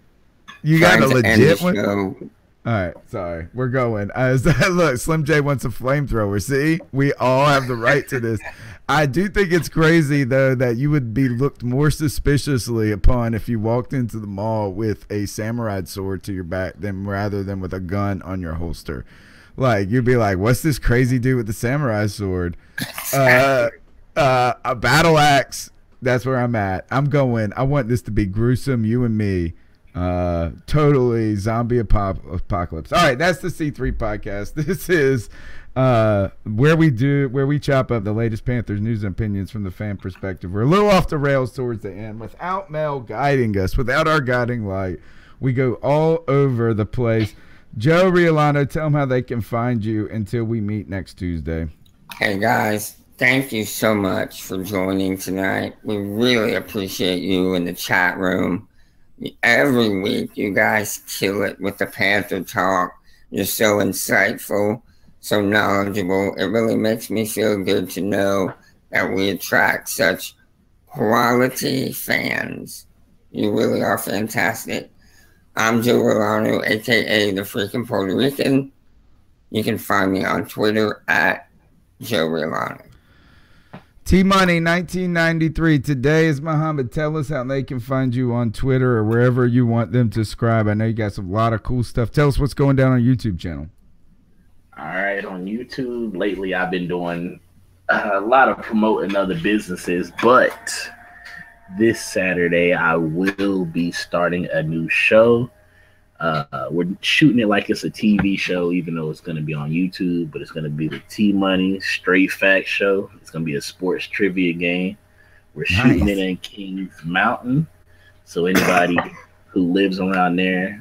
You got a legit one? All right, sorry. We're going. Look, Slim J wants a flamethrower. See? We all have the right to this. I do think it's crazy, though, that you would be looked more suspiciously upon if you walked into the mall with a samurai sword to your back rather than with a gun on your holster. Like, you'd be like, what's this crazy dude with the samurai sword? A battle axe. That's where I'm at. I want this to be gruesome, you and me. Totally zombie apocalypse. All right, that's the C3 podcast. This is where we chop up the latest Panthers news and opinions from the fan perspective. We're a little off the rails towards the end without Mel guiding us, without our guiding light. We go all over the place. Joe Riolano, tell them how they can find you until we meet next Tuesday. Hey guys, thank you so much for joining tonight. We really appreciate you in the chat room. Every week you guys kill it with the Panther talk. You're so insightful, so knowledgeable. It really makes me feel good to know that we attract such quality fans. You really are fantastic. I'm Joe Rolano, aka the freaking Puerto Rican. You can find me on Twitter at Joe Rolano. T-Money 1993. Today is Muhammad. Tell us how they can find you on Twitter or wherever you want them to subscribe. I know you got a lot of cool stuff. Tell us what's going down on YouTube channel. All right, on YouTube, lately I've been doing a lot of promoting other businesses, but this Saturday I will be starting a new show. We're shooting it like it's a TV show, even though it's going to be on YouTube, but it's going to be the T-Money Straight Facts show. It's going to be a sports trivia game. We're shooting it in Kings Mountain. So anybody who lives around there,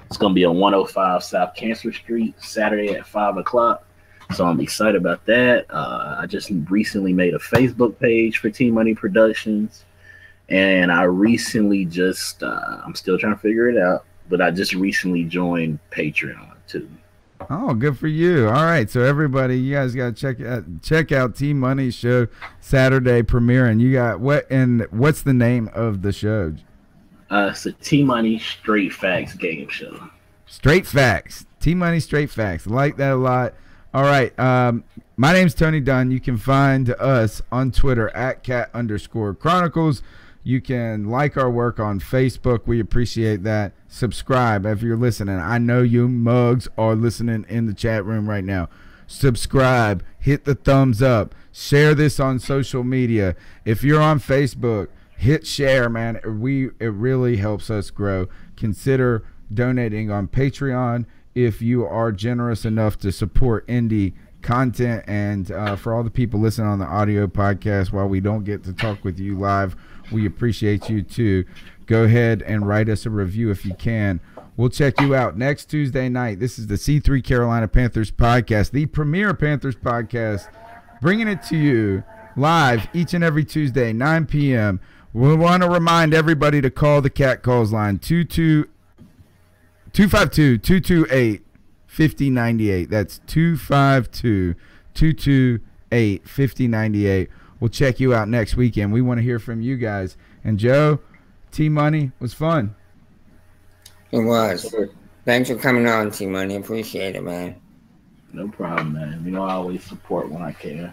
it's going to be on 105 South Cancer Street, Saturday at 5 o'clock. So I'm excited about that. I just recently made a Facebook page for T-Money Productions. And I recently just, I'm still trying to figure it out, but I just recently joined Patreon too. Oh, good for you. All right. So everybody, you guys got to check out T-Money show Saturday premiere. And you got what's the name of the show? It's a T-Money Straight Facts game show. Straight Facts. T-Money Straight Facts. I like that a lot. All right. My name's Tony Dunn. You can find us on Twitter at @cat_chronicles. You can like our work on Facebook. We appreciate that. Subscribe if you're listening. I know you mugs are listening in the chat room right now. Subscribe. Hit the thumbs up. Share this on social media. If you're on Facebook, hit share, man. It really helps us grow. Consider donating on Patreon if you are generous enough to support indie content. And for all the people listening on the audio podcast, while we don't get to talk with you live, we appreciate you too. Go ahead and write us a review if you can. We'll check you out next Tuesday night. This is the C3 Carolina Panthers podcast, the premier Panthers podcast, bringing it to you live each and every Tuesday, 9 p.m. We want to remind everybody to call the Cat Calls line, 252-228-5098. That's 252-228-5098. We'll check you out next weekend. We want to hear from you guys. And Joe, T-Money was fun. It was. Thanks for coming on, T-Money. Appreciate it, man. No problem, man. I always support when I can.